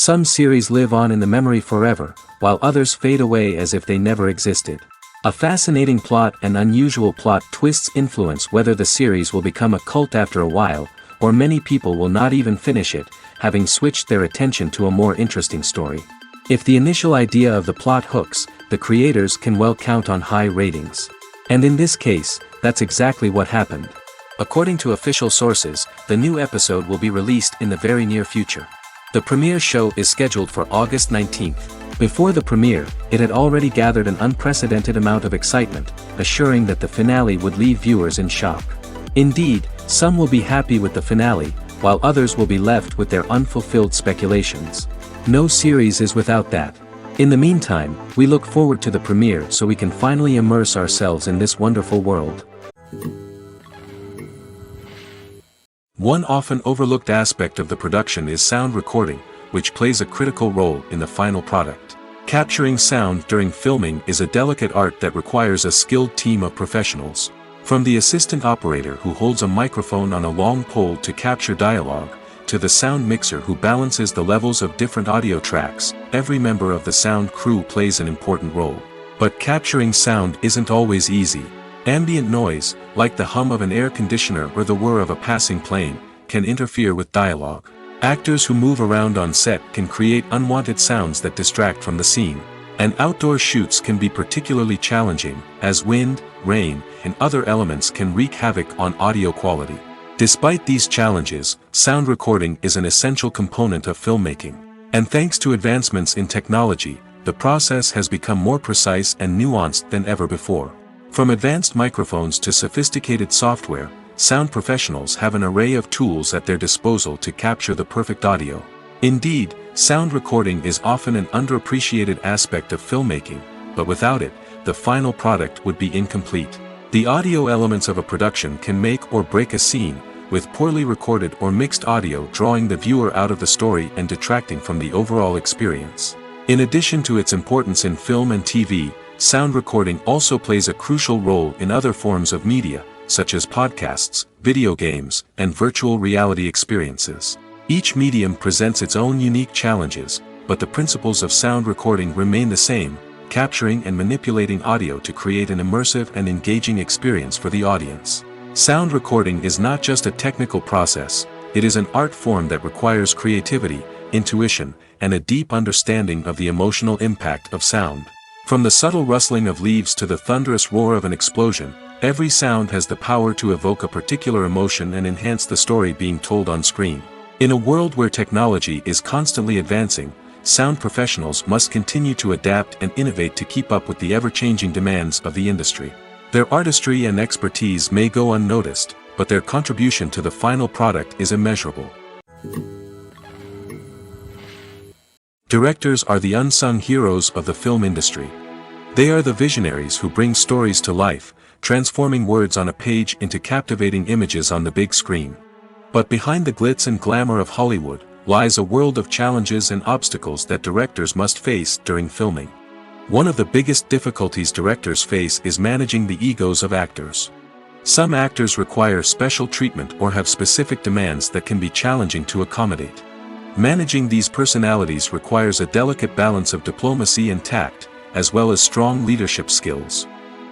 Some series live on in the memory forever, while others fade away as if they never existed. A fascinating plot and unusual plot twists influence whether the series will become a cult after a while, or many people will not even finish it, having switched their attention to a more interesting story. If the initial idea of the plot hooks, the creators can well count on high ratings. And in this case, that's exactly what happened. According to official sources, the new episode will be released in the very near future. The premiere show is scheduled for August 19th. Before the premiere, it had already gathered an unprecedented amount of excitement, assuring that the finale would leave viewers in shock. Indeed, some will be happy with the finale, while others will be left with their unfulfilled speculations. No series is without that. In the meantime, we look forward to the premiere so we can finally immerse ourselves in this wonderful world. One often overlooked aspect of the production is sound recording, which plays a critical role in the final product. Capturing sound during filming is a delicate art that requires a skilled team of professionals. From the assistant operator who holds a microphone on a long pole to capture dialogue, to the sound mixer who balances the levels of different audio tracks, every member of the sound crew plays an important role. But capturing sound isn't always easy. Ambient noise, like the hum of an air conditioner or the whir of a passing plane, can interfere with dialogue. Actors who move around on set can create unwanted sounds that distract from the scene. And outdoor shoots can be particularly challenging, as wind, rain, and other elements can wreak havoc on audio quality. Despite these challenges, sound recording is an essential component of filmmaking. And thanks to advancements in technology, the process has become more precise and nuanced than ever before. From advanced microphones to sophisticated software, sound professionals have an array of tools at their disposal to capture the perfect audio. Indeed, sound recording is often an underappreciated aspect of filmmaking, but without it, the final product would be incomplete. The audio elements of a production can make or break a scene, with poorly recorded or mixed audio drawing the viewer out of the story and detracting from the overall experience. In addition to its importance in film and TV, sound recording also plays a crucial role in other forms of media, such as podcasts, video games, and virtual reality experiences. Each medium presents its own unique challenges, but the principles of sound recording remain the same, capturing and manipulating audio to create an immersive and engaging experience for the audience. Sound recording is not just a technical process, it is an art form that requires creativity, intuition, and a deep understanding of the emotional impact of sound. From the subtle rustling of leaves to the thunderous roar of an explosion, every sound has the power to evoke a particular emotion and enhance the story being told on screen. In a world where technology is constantly advancing, sound professionals must continue to adapt and innovate to keep up with the ever-changing demands of the industry. Their artistry and expertise may go unnoticed, but their contribution to the final product is immeasurable. Directors are the unsung heroes of the film industry. They are the visionaries who bring stories to life, transforming words on a page into captivating images on the big screen. But behind the glitz and glamour of Hollywood, lies a world of challenges and obstacles that directors must face during filming. One of the biggest difficulties directors face is managing the egos of actors. Some actors require special treatment or have specific demands that can be challenging to accommodate. Managing these personalities requires a delicate balance of diplomacy and tact, as well as strong leadership skills.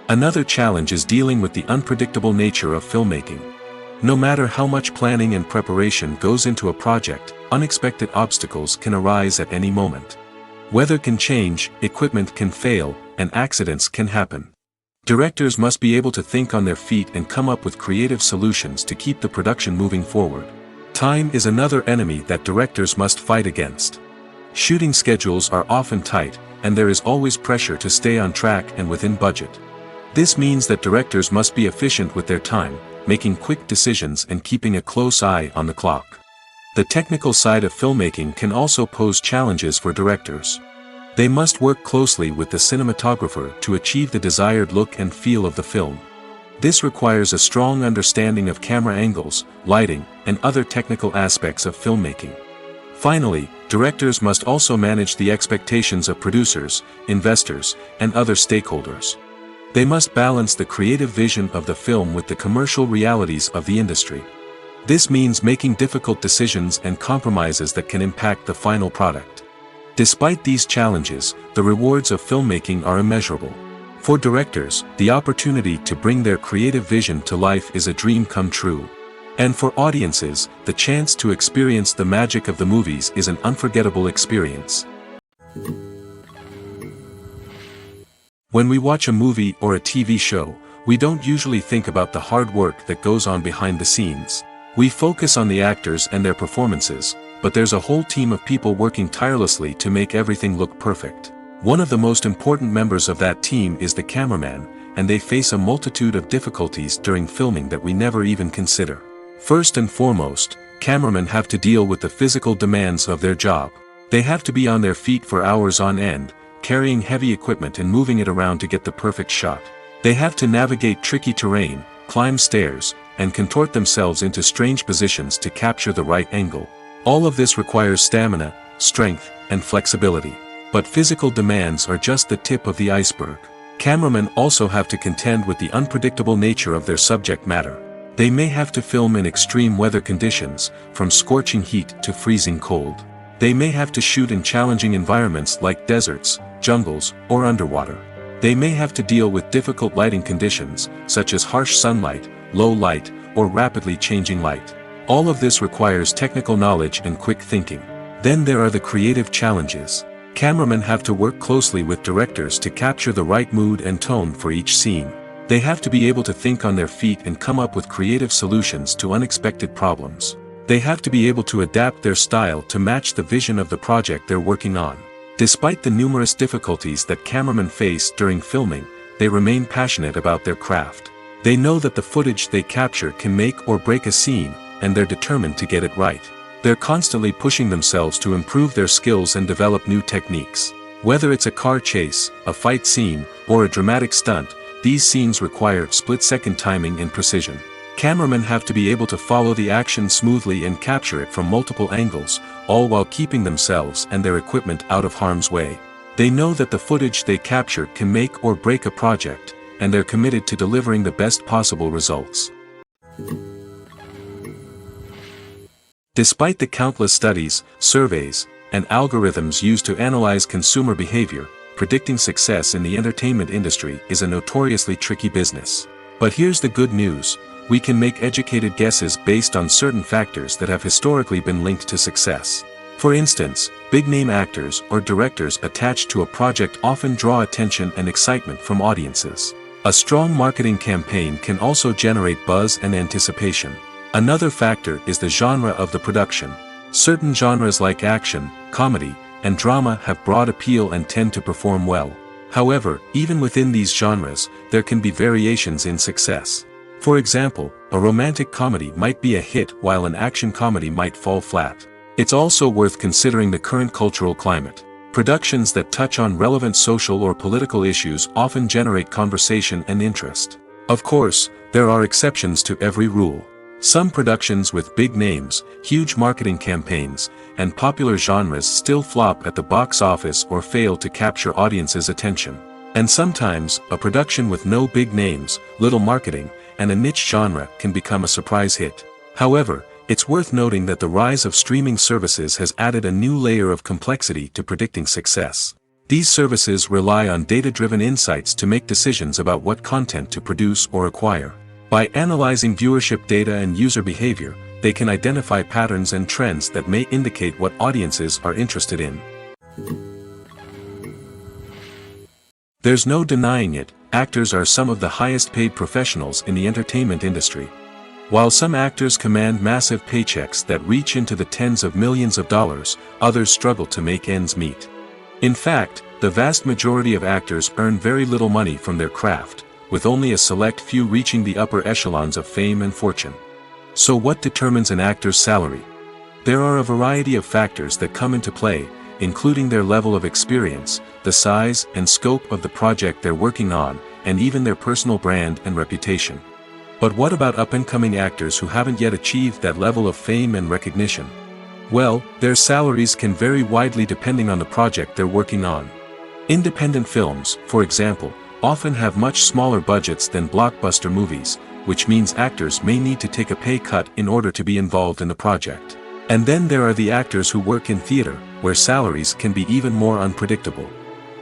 Another challenge is dealing with the unpredictable nature of filmmaking. No matter how much planning and preparation goes into a project, unexpected obstacles can arise at any moment. Weather can change, equipment can fail, and accidents can happen. Directors must be able to think on their feet and come up with creative solutions to keep the production moving forward. Time is another enemy that directors must fight against. Shooting schedules are often tight, and there is always pressure to stay on track and within budget. This means that directors must be efficient with their time, making quick decisions and keeping a close eye on the clock. The technical side of filmmaking can also pose challenges for directors. They must work closely with the cinematographer to achieve the desired look and feel of the film. This requires a strong understanding of camera angles, lighting, and other technical aspects of filmmaking. Finally, directors must also manage the expectations of producers, investors, and other stakeholders. They must balance the creative vision of the film with the commercial realities of the industry. This means making difficult decisions and compromises that can impact the final product. Despite these challenges, the rewards of filmmaking are immeasurable. For directors, the opportunity to bring their creative vision to life is a dream come true. And for audiences, the chance to experience the magic of the movies is an unforgettable experience. When we watch a movie or a TV show, we don't usually think about the hard work that goes on behind the scenes. We focus on the actors and their performances, but there's a whole team of people working tirelessly to make everything look perfect. One of the most important members of that team is the cameraman, and they face a multitude of difficulties during filming that we never even consider. First and foremost, cameramen have to deal with the physical demands of their job. They have to be on their feet for hours on end, carrying heavy equipment and moving it around to get the perfect shot. They have to navigate tricky terrain, climb stairs, and contort themselves into strange positions to capture the right angle. All of this requires stamina, strength, and flexibility. But physical demands are just the tip of the iceberg. Cameramen also have to contend with the unpredictable nature of their subject matter. They may have to film in extreme weather conditions, from scorching heat to freezing cold. They may have to shoot in challenging environments like deserts, jungles, or underwater. They may have to deal with difficult lighting conditions, such as harsh sunlight, low light, or rapidly changing light. All of this requires technical knowledge and quick thinking. Then there are the creative challenges. Cameramen have to work closely with directors to capture the right mood and tone for each scene. They have to be able to think on their feet and come up with creative solutions to unexpected problems. They have to be able to adapt their style to match the vision of the project they're working on. Despite the numerous difficulties that cameramen face during filming, they remain passionate about their craft. They know that the footage they capture can make or break a scene, and they're determined to get it right. They're constantly pushing themselves to improve their skills and develop new techniques. Whether it's a car chase, a fight scene, or a dramatic stunt, these scenes require split-second timing and precision. Cameramen have to be able to follow the action smoothly and capture it from multiple angles, all while keeping themselves and their equipment out of harm's way. They know that the footage they capture can make or break a project, and they're committed to delivering the best possible results. Despite the countless studies, surveys, and algorithms used to analyze consumer behavior, predicting success in the entertainment industry is a notoriously tricky business. But here's the good news: we can make educated guesses based on certain factors that have historically been linked to success. For instance, big-name actors or directors attached to a project often draw attention and excitement from audiences. A strong marketing campaign can also generate buzz and anticipation. Another factor is the genre of the production. Certain genres like action, comedy, and drama have broad appeal and tend to perform well. However, even within these genres, there can be variations in success. For example, a romantic comedy might be a hit while an action comedy might fall flat. It's also worth considering the current cultural climate. Productions that touch on relevant social or political issues often generate conversation and interest. Of course, there are exceptions to every rule. Some productions with big names, huge marketing campaigns, and popular genres still flop at the box office or fail to capture audiences' attention. And sometimes, a production with no big names, little marketing, and a niche genre can become a surprise hit. However, it's worth noting that the rise of streaming services has added a new layer of complexity to predicting success. These services rely on data-driven insights to make decisions about what content to produce or acquire. By analyzing viewership data and user behavior, they can identify patterns and trends that may indicate what audiences are interested in. There's no denying it, actors are some of the highest-paid professionals in the entertainment industry. While some actors command massive paychecks that reach into the tens of millions of dollars, others struggle to make ends meet. In fact, the vast majority of actors earn very little money from their craft, with only a select few reaching the upper echelons of fame and fortune. So what determines an actor's salary? There are a variety of factors that come into play, including their level of experience, the size and scope of the project they're working on, and even their personal brand and reputation. But what about up-and-coming actors who haven't yet achieved that level of fame and recognition? Well, their salaries can vary widely depending on the project they're working on. Independent films, for example, often have much smaller budgets than blockbuster movies, which means actors may need to take a pay cut in order to be involved in the project. And then there are the actors who work in theater, where salaries can be even more unpredictable.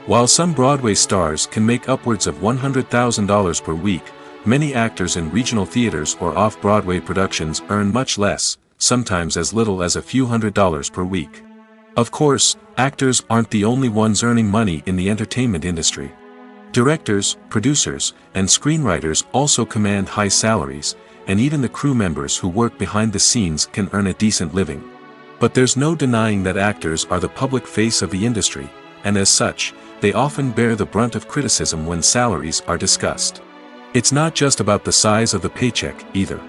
While some Broadway stars can make upwards of $100,000 per week, many actors in regional theaters or off-Broadway productions earn much less, sometimes as little as a few $100s per week. Of course, actors aren't the only ones earning money in the entertainment industry. Directors, producers, and screenwriters also command high salaries, and even the crew members who work behind the scenes can earn a decent living. But there's no denying that actors are the public face of the industry, and as such, they often bear the brunt of criticism when salaries are discussed. It's not just about the size of the paycheck, either.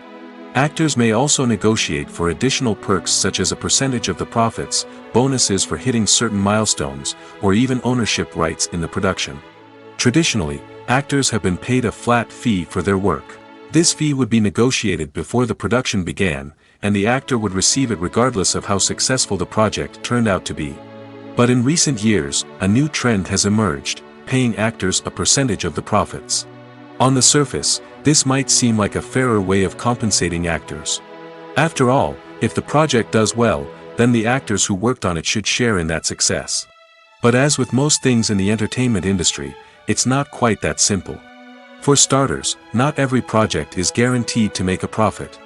Actors may also negotiate for additional perks such as a percentage of the profits, bonuses for hitting certain milestones, or even ownership rights in the production. Traditionally, actors have been paid a flat fee for their work. This fee would be negotiated before the production began, and the actor would receive it regardless of how successful the project turned out to be. But in recent years, a new trend has emerged, paying actors a percentage of the profits. On the surface, this might seem like a fairer way of compensating actors. After all, if the project does well, then the actors who worked on it should share in that success. But as with most things in the entertainment industry, it's not quite that simple. For starters, not every project is guaranteed to make a profit.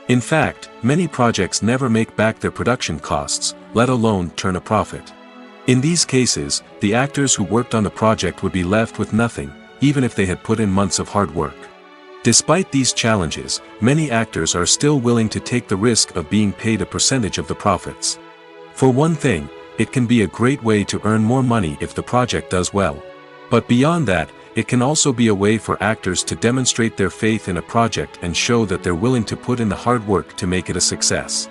In fact, many projects never make back their production costs, let alone turn a profit. In these cases, the actors who worked on the project would be left with nothing, even if they had put in months of hard work. Despite these challenges, many actors are still willing to take the risk of being paid a percentage of the profits. For one thing, it can be a great way to earn more money if the project does well. But beyond that, it can also be a way for actors to demonstrate their faith in a project and show that they're willing to put in the hard work to make it a success.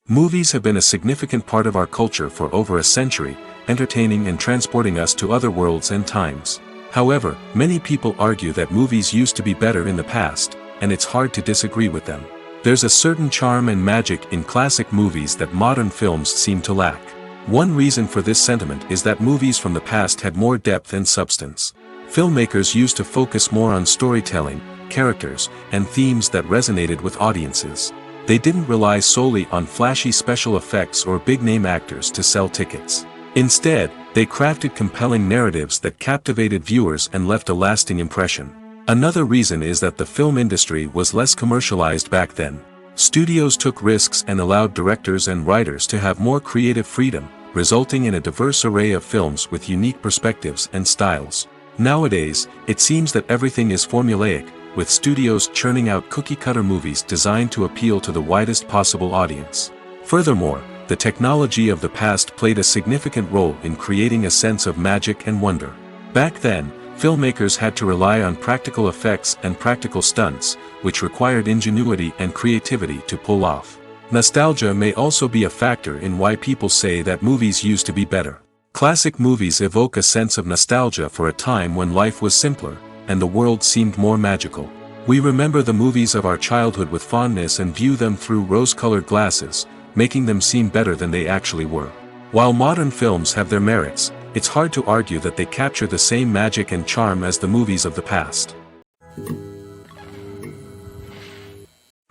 Movies have been a significant part of our culture for over a century, entertaining and transporting us to other worlds and times. However, many people argue that movies used to be better in the past, and it's hard to disagree with them. There's a certain charm and magic in classic movies that modern films seem to lack. One reason for this sentiment is that movies from the past had more depth and substance. Filmmakers used to focus more on storytelling, characters, and themes that resonated with audiences. They didn't rely solely on flashy special effects or big-name actors to sell tickets. Instead, they crafted compelling narratives that captivated viewers and left a lasting impression. Another reason is that the film industry was less commercialized back then. Studios took risks and allowed directors and writers to have more creative freedom, resulting in a diverse array of films with unique perspectives and styles. Nowadays, it seems that everything is formulaic, with studios churning out cookie-cutter movies designed to appeal to the widest possible audience. Furthermore, the technology of the past played a significant role in creating a sense of magic and wonder. Back then, filmmakers had to rely on practical effects and practical stunts, which required ingenuity and creativity to pull off. Nostalgia may also be a factor in why people say that movies used to be better. Classic movies evoke a sense of nostalgia for a time when life was simpler, and the world seemed more magical. We remember the movies of our childhood with fondness and view them through rose-colored glasses, making them seem better than they actually were. While modern films have their merits, it's hard to argue that they capture the same magic and charm as the movies of the past.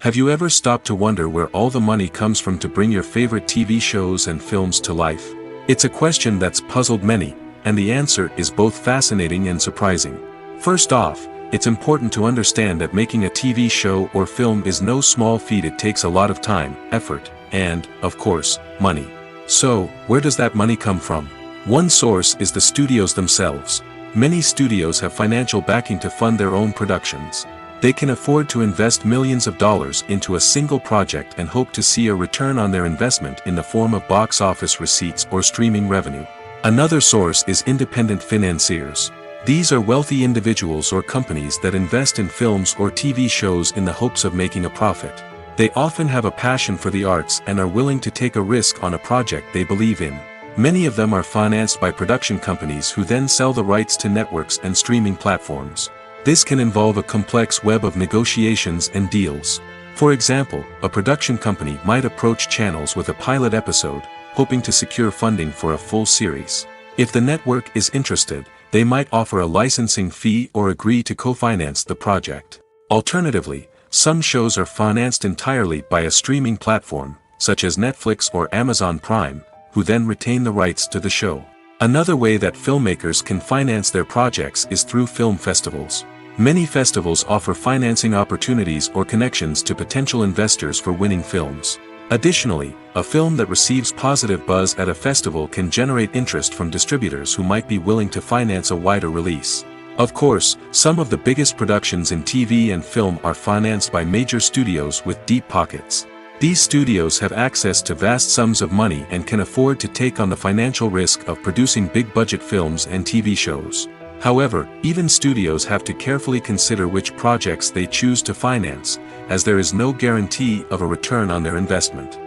Have you ever stopped to wonder where all the money comes from to bring your favorite TV shows and films to life? It's a question that's puzzled many, and the answer is both fascinating and surprising. First off, it's important to understand that making a TV show or film is no small feat. It takes a lot of time, effort, and, of course, money. So, where does that money come from? One source is the studios themselves. Many studios have financial backing to fund their own productions. They can afford to invest millions of dollars into a single project and hope to see a return on their investment in the form of box office receipts or streaming revenue. Another source is independent financiers. These are wealthy individuals or companies that invest in films or TV shows in the hopes of making a profit. They often have a passion for the arts and are willing to take a risk on a project they believe in. Many of them are financed by production companies who then sell the rights to networks and streaming platforms. This can involve a complex web of negotiations and deals. For example, a production company might approach channels with a pilot episode, hoping to secure funding for a full series. If the network is interested, they might offer a licensing fee or agree to co-finance the project. Alternatively, some shows are financed entirely by a streaming platform, such as Netflix or Amazon Prime, who then retain the rights to the show. Another way that filmmakers can finance their projects is through film festivals. Many festivals offer financing opportunities or connections to potential investors for winning films. Additionally, a film that receives positive buzz at a festival can generate interest from distributors who might be willing to finance a wider release. Of course, some of the biggest productions in TV and film are financed by major studios with deep pockets. These studios have access to vast sums of money and can afford to take on the financial risk of producing big-budget films and TV shows. However, even studios have to carefully consider which projects they choose to finance, as there is no guarantee of a return on their investment.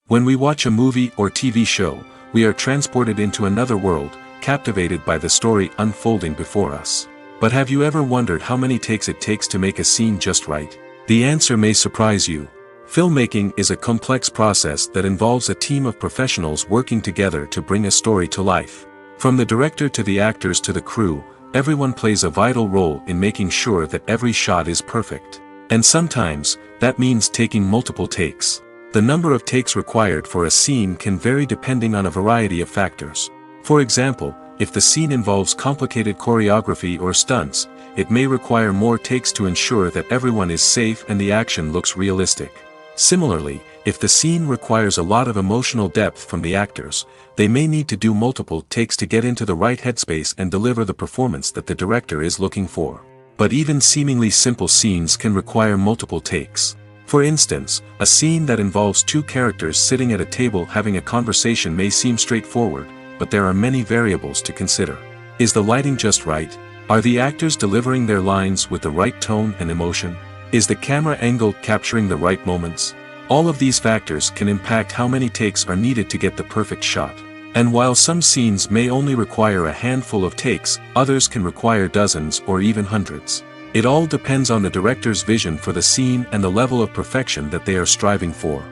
When we watch a movie or TV show, we are transported into another world, captivated by the story unfolding before us. But have you ever wondered how many takes it takes to make a scene just right? The answer may surprise you. Filmmaking is a complex process that involves a team of professionals working together to bring a story to life. From the director to the actors to the crew, everyone plays a vital role in making sure that every shot is perfect. And sometimes, that means taking multiple takes. The number of takes required for a scene can vary depending on a variety of factors. For example, if the scene involves complicated choreography or stunts, it may require more takes to ensure that everyone is safe and the action looks realistic. Similarly, if the scene requires a lot of emotional depth from the actors, they may need to do multiple takes to get into the right headspace and deliver the performance that the director is looking for. But even seemingly simple scenes can require multiple takes. For instance, a scene that involves two characters sitting at a table having a conversation may seem straightforward, but there are many variables to consider. Is the lighting just right? Are the actors delivering their lines with the right tone and emotion? Is the camera angle capturing the right moments? All of these factors can impact how many takes are needed to get the perfect shot. And while some scenes may only require a handful of takes, others can require dozens or even hundreds. It all depends on the director's vision for the scene and the level of perfection that they are striving for.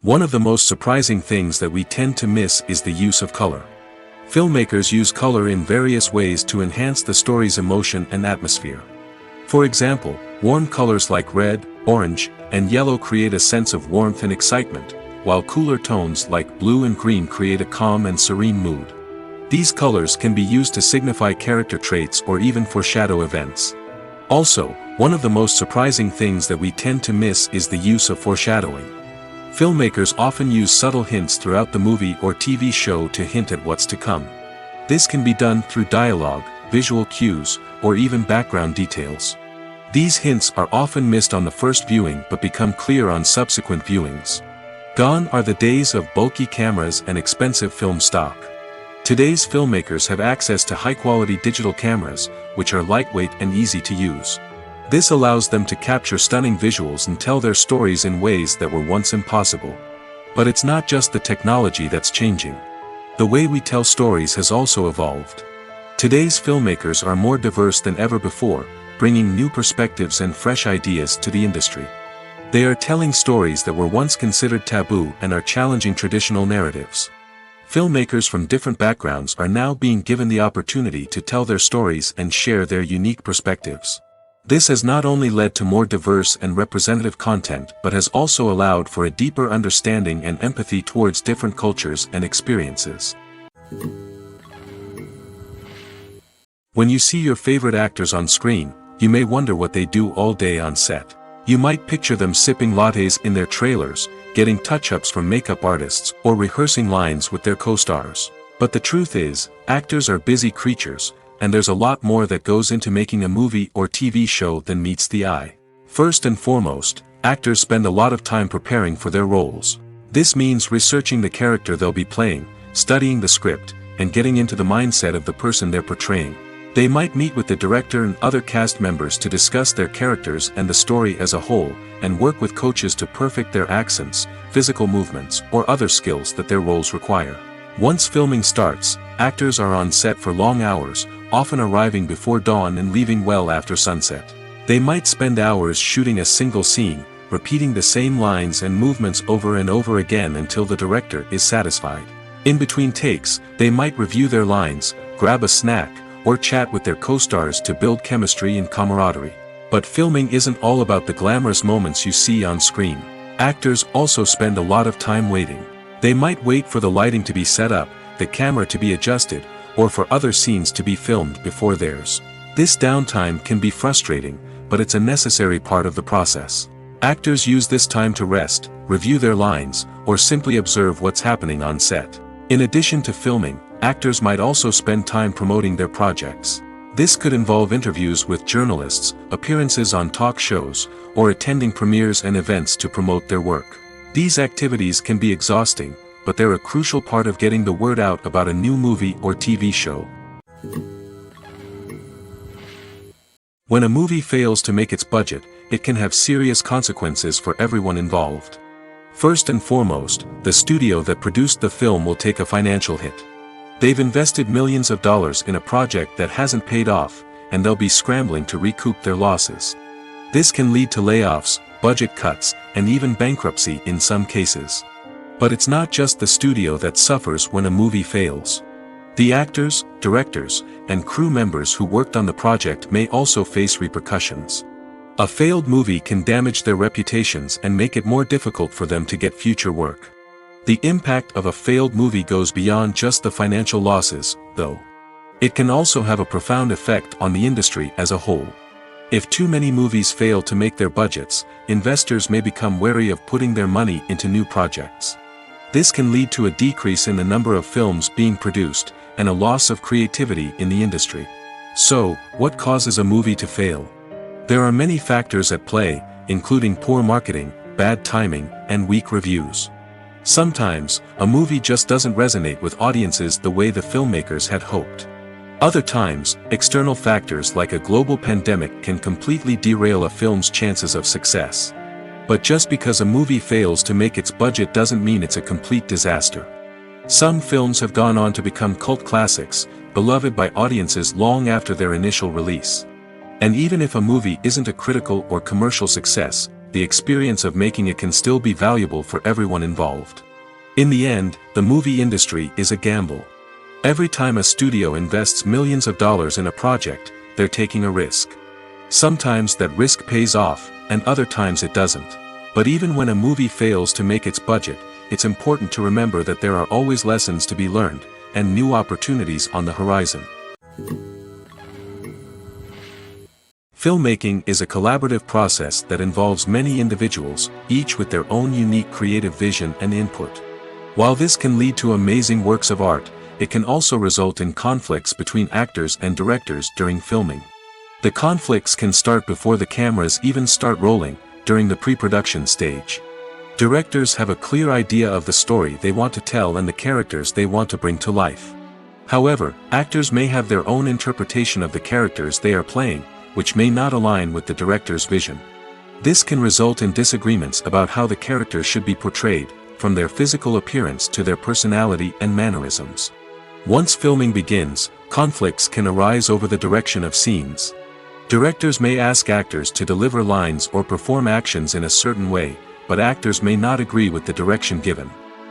One of the most surprising things that we tend to miss is the use of color. Filmmakers use color in various ways to enhance the story's emotion and atmosphere. For example, warm colors like red, orange, and yellow create a sense of warmth and excitement, while cooler tones like blue and green create a calm and serene mood. These colors can be used to signify character traits or even foreshadow events. Also, one of the most surprising things that we tend to miss is the use of foreshadowing. Filmmakers often use subtle hints throughout the movie or TV show to hint at what's to come. This can be done through dialogue, visual cues, or even background details. These hints are often missed on the first viewing but become clear on subsequent viewings. Gone are the days of bulky cameras and expensive film stock. Today's filmmakers have access to high-quality digital cameras, which are lightweight and easy to use. This allows them to capture stunning visuals and tell their stories in ways that were once impossible. But it's not just the technology that's changing. The way we tell stories has also evolved. Today's filmmakers are more diverse than ever before, bringing new perspectives and fresh ideas to the industry. They are telling stories that were once considered taboo and are challenging traditional narratives. Filmmakers from different backgrounds are now being given the opportunity to tell their stories and share their unique perspectives. This has not only led to more diverse and representative content but has also allowed for a deeper understanding and empathy towards different cultures and experiences. When you see your favorite actors on screen, you may wonder what they do all day on set. You might picture them sipping lattes in their trailers, getting touch-ups from makeup artists, or rehearsing lines with their co-stars. But the truth is, actors are busy creatures, and there's a lot more that goes into making a movie or TV show than meets the eye. First and foremost, actors spend a lot of time preparing for their roles. This means researching the character they'll be playing, studying the script, and getting into the mindset of the person they're portraying. They might meet with the director and other cast members to discuss their characters and the story as a whole, and work with coaches to perfect their accents, physical movements, or other skills that their roles require. Once filming starts, actors are on set for long hours, often arriving before dawn and leaving well after sunset. They might spend hours shooting a single scene, repeating the same lines and movements over and over again until the director is satisfied. In between takes, they might review their lines, grab a snack, or chat with their co-stars to build chemistry and camaraderie. But filming isn't all about the glamorous moments you see on screen. Actors also spend a lot of time waiting. They might wait for the lighting to be set up, the camera to be adjusted, or for other scenes to be filmed before theirs. This downtime can be frustrating, but it's a necessary part of the process. Actors use this time to rest, review their lines, or simply observe what's happening on set. In addition to filming, actors might also spend time promoting their projects. This could involve interviews with journalists, appearances on talk shows, or attending premieres and events to promote their work. These activities can be exhausting, but they're a crucial part of getting the word out about a new movie or TV show. When a movie fails to make its budget, it can have serious consequences for everyone involved. First and foremost, the studio that produced the film will take a financial hit. They've invested millions of dollars in a project that hasn't paid off, and they'll be scrambling to recoup their losses. This can lead to layoffs, budget cuts, and even bankruptcy in some cases. But it's not just the studio that suffers when a movie fails. The actors, directors, and crew members who worked on the project may also face repercussions. A failed movie can damage their reputations and make it more difficult for them to get future work. The impact of a failed movie goes beyond just the financial losses, though. It can also have a profound effect on the industry as a whole. If too many movies fail to make their budgets, investors may become wary of putting their money into new projects. This can lead to a decrease in the number of films being produced, and a loss of creativity in the industry. So, what causes a movie to fail? There are many factors at play, including poor marketing, bad timing, and weak reviews. Sometimes, a movie just doesn't resonate with audiences the way the filmmakers had hoped. Other times, external factors like a global pandemic can completely derail a film's chances of success. But just because a movie fails to make its budget doesn't mean it's a complete disaster. Some films have gone on to become cult classics, beloved by audiences long after their initial release. And even if a movie isn't a critical or commercial success, the experience of making it can still be valuable for everyone involved. In the end, the movie industry is a gamble. Every time a studio invests millions of dollars in a project, they're taking a risk. Sometimes that risk pays off, and other times it doesn't. But even when a movie fails to make its budget, it's important to remember that there are always lessons to be learned, and new opportunities on the horizon. Filmmaking is a collaborative process that involves many individuals, each with their own unique creative vision and input. While this can lead to amazing works of art, it can also result in conflicts between actors and directors during filming. The conflicts can start before the cameras even start rolling, during the pre-production stage. Directors have a clear idea of the story they want to tell and the characters they want to bring to life. However, actors may have their own interpretation of the characters they are playing, which may not align with the director's vision. This can result in disagreements about how the characters should be portrayed, from their physical appearance to their personality and mannerisms. Once filming begins, conflicts can arise over the direction of scenes. Directors may ask actors to deliver lines or perform actions in a certain way, but actors may not agree with the direction given.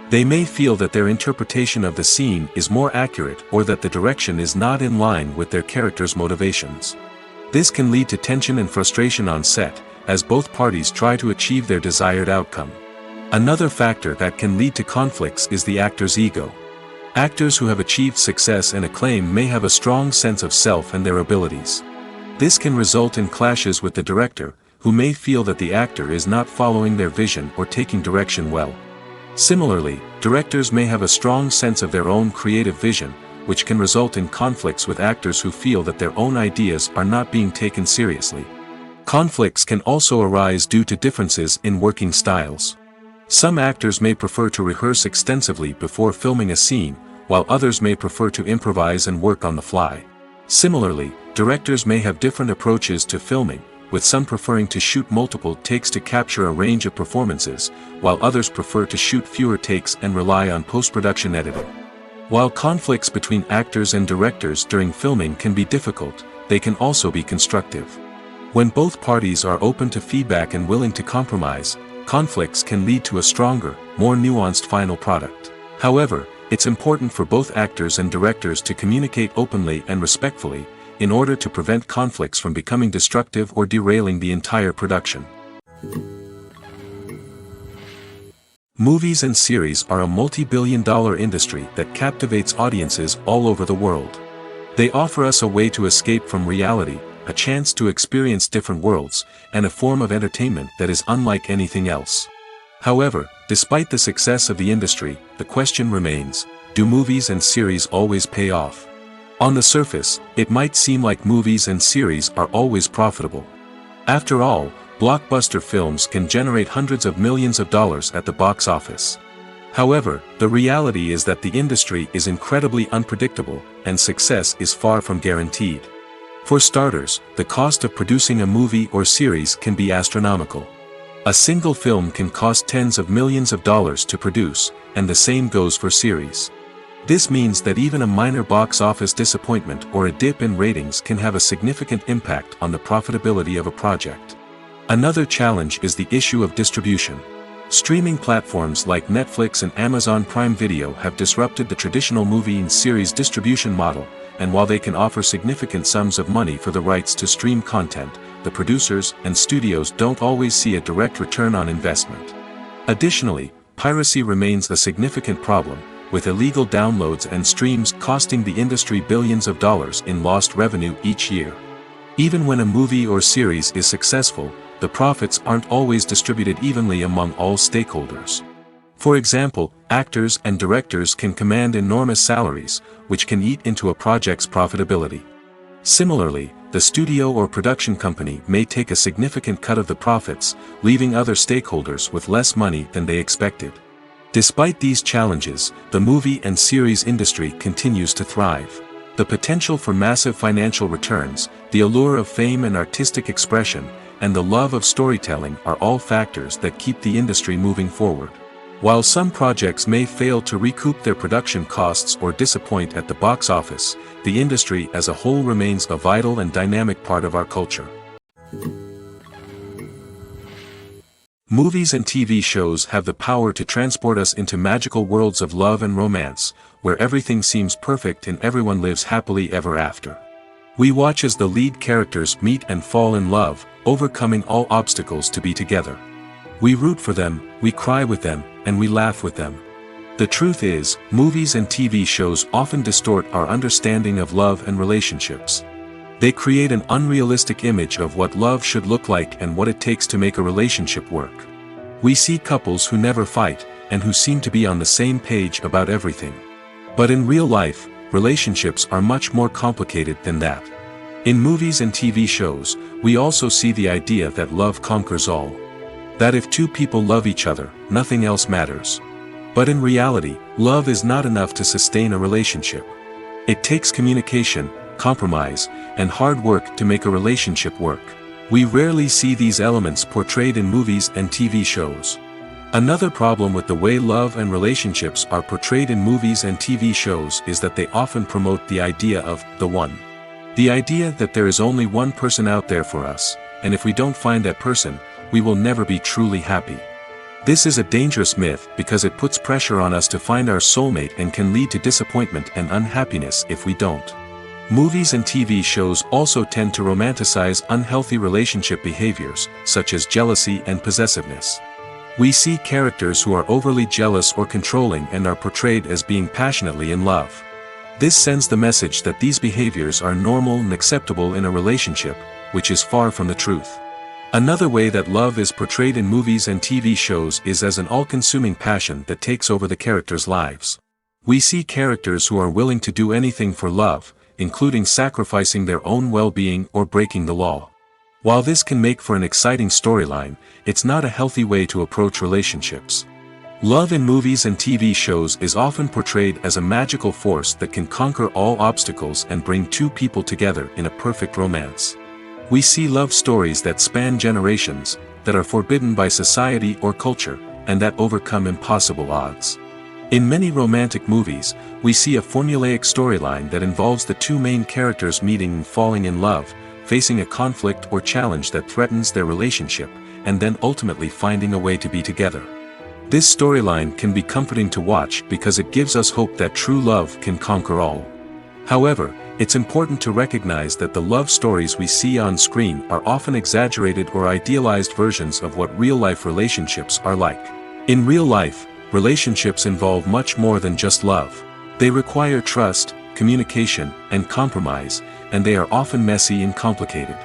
They may feel that their interpretation of the scene is more accurate or that the direction is not in line with their character's motivations. This can lead to tension and frustration on set, as both parties try to achieve their desired outcome. Another factor that can lead to conflicts is the actor's ego. Actors who have achieved success and acclaim may have a strong sense of self and their abilities. This can result in clashes with the director, who may feel that the actor is not following their vision or taking direction well. Similarly, directors may have a strong sense of their own creative vision, which can result in conflicts with actors who feel that their own ideas are not being taken seriously. Conflicts can also arise due to differences in working styles. Some actors may prefer to rehearse extensively before filming a scene, while others may prefer to improvise and work on the fly. Similarly, directors may have different approaches to filming, with some preferring to shoot multiple takes to capture a range of performances, while others prefer to shoot fewer takes and rely on post-production editing. While conflicts between actors and directors during filming can be difficult, they can also be constructive. When both parties are open to feedback and willing to compromise, conflicts can lead to a stronger, more nuanced final product. However, It's important for both actors and directors to communicate openly and respectfully, in order to prevent conflicts from becoming destructive or derailing the entire production. Movies and series are a multi-billion-dollar industry that captivates audiences all over the world. They offer us a way to escape from reality, a chance to experience different worlds, and a form of entertainment that is unlike anything else. However, despite the success of the industry, the question remains, do movies and series always pay off? On the surface, it might seem like movies and series are always profitable. After all, blockbuster films can generate hundreds of millions of dollars at the box office. However, the reality is that the industry is incredibly unpredictable, and success is far from guaranteed. For starters, the cost of producing a movie or series can be astronomical. A single film can cost tens of millions of dollars to produce, and the same goes for series. This means that even a minor box office disappointment or a dip in ratings can have a significant impact on the profitability of a project. Another challenge is the issue of distribution. Streaming platforms like Netflix and Amazon Prime Video have disrupted the traditional movie and series distribution model, and while they can offer significant sums of money for the rights to stream content, the producers and studios don't always see a direct return on investment. Additionally, piracy remains a significant problem, with illegal downloads and streams costing the industry billions of dollars in lost revenue each year. Even when a movie or series is successful, the profits aren't always distributed evenly among all stakeholders. For example, actors and directors can command enormous salaries, which can eat into a project's profitability. Similarly, the studio or production company may take a significant cut of the profits, leaving other stakeholders with less money than they expected. Despite these challenges, the movie and series industry continues to thrive. The potential for massive financial returns, the allure of fame and artistic expression, and the love of storytelling are all factors that keep the industry moving forward. While some projects may fail to recoup their production costs or disappoint at the box office, the industry as a whole remains a vital and dynamic part of our culture. Movies and TV shows have the power to transport us into magical worlds of love and romance, where everything seems perfect and everyone lives happily ever after. We watch as the lead characters meet and fall in love, overcoming all obstacles to be together. We root for them, we cry with them, and we laugh with them. The truth is, movies and TV shows often distort our understanding of love and relationships. They create an unrealistic image of what love should look like and what it takes to make a relationship work. We see couples who never fight, and who seem to be on the same page about everything. But in real life, relationships are much more complicated than that. In movies and TV shows, we also see the idea that love conquers all. That if two people love each other, nothing else matters. But in reality, love is not enough to sustain a relationship. It takes communication, compromise, and hard work to make a relationship work. We rarely see these elements portrayed in movies and TV shows. Another problem with the way love and relationships are portrayed in movies and TV shows is that they often promote the idea of the one. The idea that there is only one person out there for us, and if we don't find that person, we will never be truly happy. This is a dangerous myth because it puts pressure on us to find our soulmate and can lead to disappointment and unhappiness if we don't. Movies and TV shows also tend to romanticize unhealthy relationship behaviors, such as jealousy and possessiveness. We see characters who are overly jealous or controlling and are portrayed as being passionately in love. This sends the message that these behaviors are normal and acceptable in a relationship, which is far from the truth. Another way that love is portrayed in movies and TV shows is as an all-consuming passion that takes over the characters' lives. We see characters who are willing to do anything for love, including sacrificing their own well-being or breaking the law. While this can make for an exciting storyline, it's not a healthy way to approach relationships. Love in movies and TV shows is often portrayed as a magical force that can conquer all obstacles and bring two people together in a perfect romance. We see love stories that span generations, that are forbidden by society or culture, and that overcome impossible odds. In many romantic movies, we see a formulaic storyline that involves the two main characters meeting and falling in love, facing a conflict or challenge that threatens their relationship, and then ultimately finding a way to be together. This storyline can be comforting to watch because it gives us hope that true love can conquer all. However, it's important to recognize that the love stories we see on screen are often exaggerated or idealized versions of what real-life relationships are like. In real life, relationships involve much more than just love. They require trust, communication, and compromise, and they are often messy and complicated.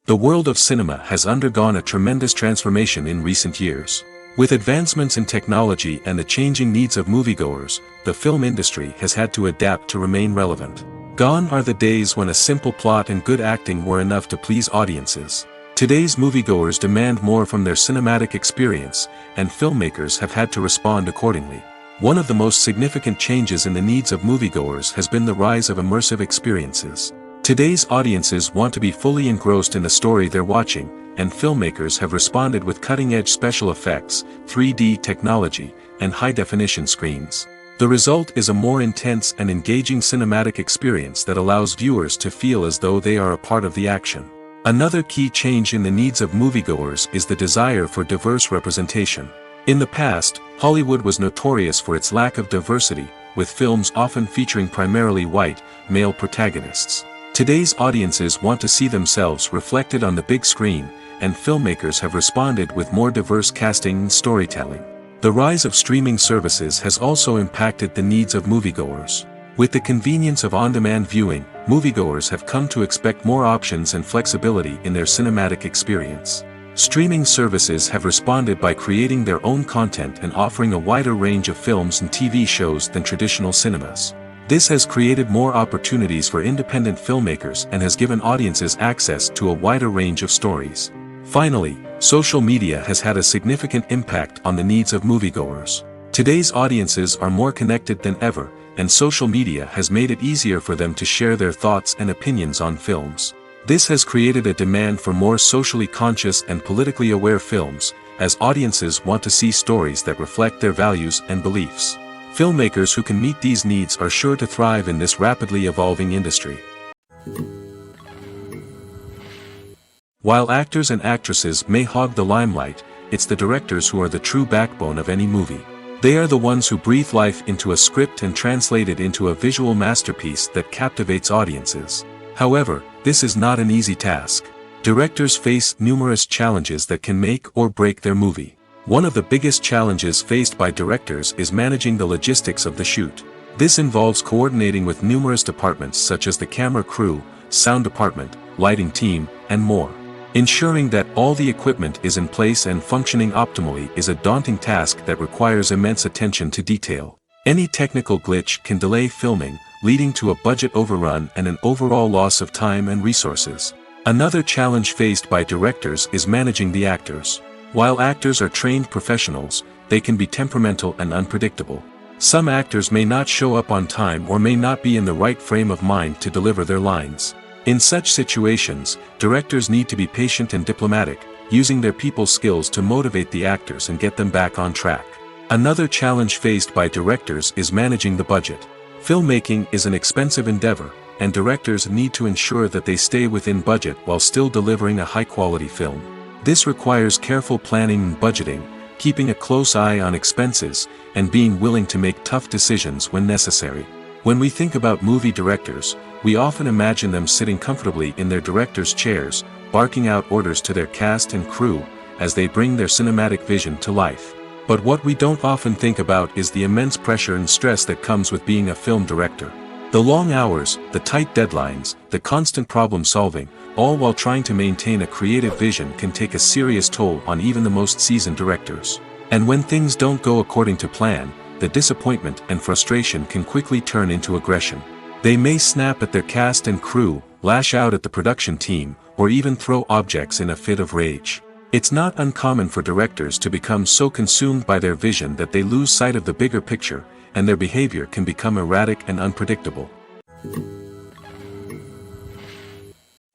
The world of cinema has undergone a tremendous transformation in recent years. With advancements in technology and the changing needs of moviegoers, the film industry has had to adapt to remain relevant. Gone are the days when a simple plot and good acting were enough to please audiences. Today's moviegoers demand more from their cinematic experience, and filmmakers have had to respond accordingly. One of the most significant changes in the needs of moviegoers has been the rise of immersive experiences. Today's audiences want to be fully engrossed in the story they're watching, and filmmakers have responded with cutting-edge special effects, 3D technology, and high-definition screens. The result is a more intense and engaging cinematic experience that allows viewers to feel as though they are a part of the action. Another key change in the needs of moviegoers is the desire for diverse representation. In the past, Hollywood was notorious for its lack of diversity, with films often featuring primarily white, male protagonists. Today's audiences want to see themselves reflected on the big screen, and filmmakers have responded with more diverse casting and storytelling. The rise of streaming services has also impacted the needs of moviegoers. With the convenience of on-demand viewing, moviegoers have come to expect more options and flexibility in their cinematic experience. Streaming services have responded by creating their own content and offering a wider range of films and TV shows than traditional cinemas. This has created more opportunities for independent filmmakers and has given audiences access to a wider range of stories. Finally, social media has had a significant impact on the needs of moviegoers. Today's audiences are more connected than ever, and social media has made it easier for them to share their thoughts and opinions on films. This has created a demand for more socially conscious and politically aware films, as audiences want to see stories that reflect their values and beliefs. Filmmakers who can meet these needs are sure to thrive in this rapidly evolving industry. While actors and actresses may hog the limelight, it's the directors who are the true backbone of any movie. They are the ones who breathe life into a script and translate it into a visual masterpiece that captivates audiences. However, this is not an easy task. Directors face numerous challenges that can make or break their movie. One of the biggest challenges faced by directors is managing the logistics of the shoot. This involves coordinating with numerous departments such as the camera crew, sound department, lighting team, and more. Ensuring that all the equipment is in place and functioning optimally is a daunting task that requires immense attention to detail. Any technical glitch can delay filming, leading to a budget overrun and an overall loss of time and resources. Another challenge faced by directors is managing the actors. While actors are trained professionals, they can be temperamental and unpredictable. Some actors may not show up on time or may not be in the right frame of mind to deliver their lines. In such situations, directors need to be patient and diplomatic, using their people skills to motivate the actors and get them back on track. Another challenge faced by directors is managing the budget. Filmmaking is an expensive endeavor, and directors need to ensure that they stay within budget while still delivering a high-quality film. This requires careful planning and budgeting, keeping a close eye on expenses, and being willing to make tough decisions when necessary. When we think about movie directors, we often imagine them sitting comfortably in their director's chairs, barking out orders to their cast and crew, as they bring their cinematic vision to life. But what we don't often think about is the immense pressure and stress that comes with being a film director. The long hours, the tight deadlines, the constant problem solving, all while trying to maintain a creative vision can take a serious toll on even the most seasoned directors. And when things don't go according to plan, the disappointment and frustration can quickly turn into aggression. They may snap at their cast and crew, lash out at the production team, or even throw objects in a fit of rage. It's not uncommon for directors to become so consumed by their vision that they lose sight of the bigger picture, and their behavior can become erratic and unpredictable.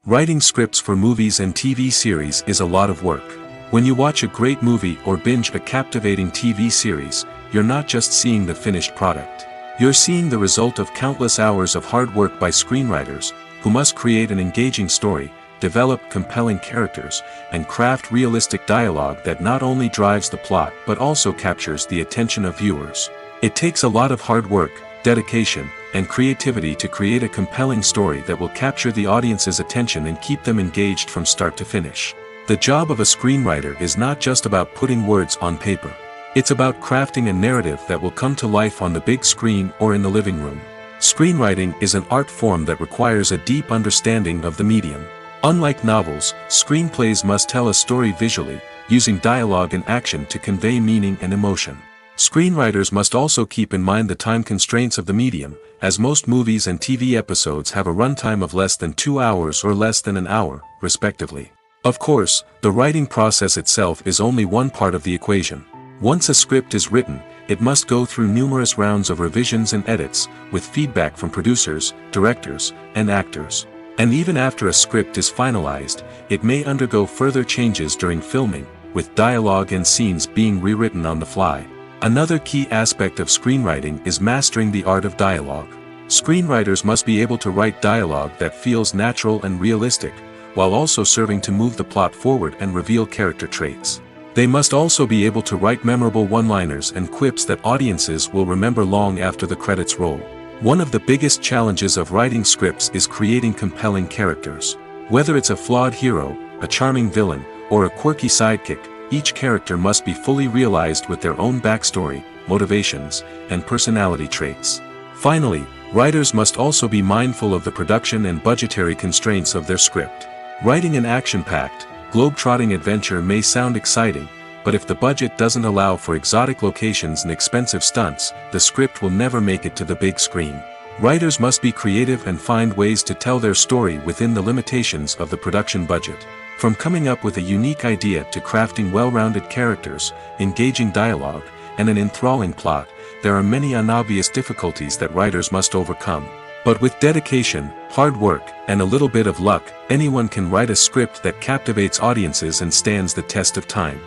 Writing scripts for movies and TV series is a lot of work. When you watch a great movie or binge a captivating TV series, you're not just seeing the finished product. You're seeing the result of countless hours of hard work by screenwriters, who must create an engaging story, develop compelling characters, and craft realistic dialogue that not only drives the plot but also captures the attention of viewers. It takes a lot of hard work, dedication, and creativity to create a compelling story that will capture the audience's attention and keep them engaged from start to finish. The job of a screenwriter is not just about putting words on paper. It's about crafting a narrative that will come to life on the big screen or in the living room. Screenwriting is an art form that requires a deep understanding of the medium. Unlike novels, screenplays must tell a story visually, using dialogue and action to convey meaning and emotion. Screenwriters must also keep in mind the time constraints of the medium, as most movies and TV episodes have a runtime of less than 2 hours or less than an hour, respectively. Of course, the writing process itself is only one part of the equation. Once a script is written, it must go through numerous rounds of revisions and edits, with feedback from producers, directors, and actors. And even after a script is finalized, it may undergo further changes during filming, with dialogue and scenes being rewritten on the fly. Another key aspect of screenwriting is mastering the art of dialogue. Screenwriters must be able to write dialogue that feels natural and realistic, while also serving to move the plot forward and reveal character traits. They must also be able to write memorable one-liners and quips that audiences will remember long after the credits roll. One of the biggest challenges of writing scripts is creating compelling characters. Whether it's a flawed hero, a charming villain, or a quirky sidekick, each character must be fully realized with their own backstory, motivations, and personality traits. Finally, writers must also be mindful of the production and budgetary constraints of their script. Writing an action-packed, globe-trotting adventure may sound exciting, but if the budget doesn't allow for exotic locations and expensive stunts, the script will never make it to the big screen. Writers must be creative and find ways to tell their story within the limitations of the production budget. From coming up with a unique idea to crafting well-rounded characters, engaging dialogue, and an enthralling plot, there are many unobvious difficulties that writers must overcome. But with dedication, hard work, and a little bit of luck, anyone can write a script that captivates audiences and stands the test of time.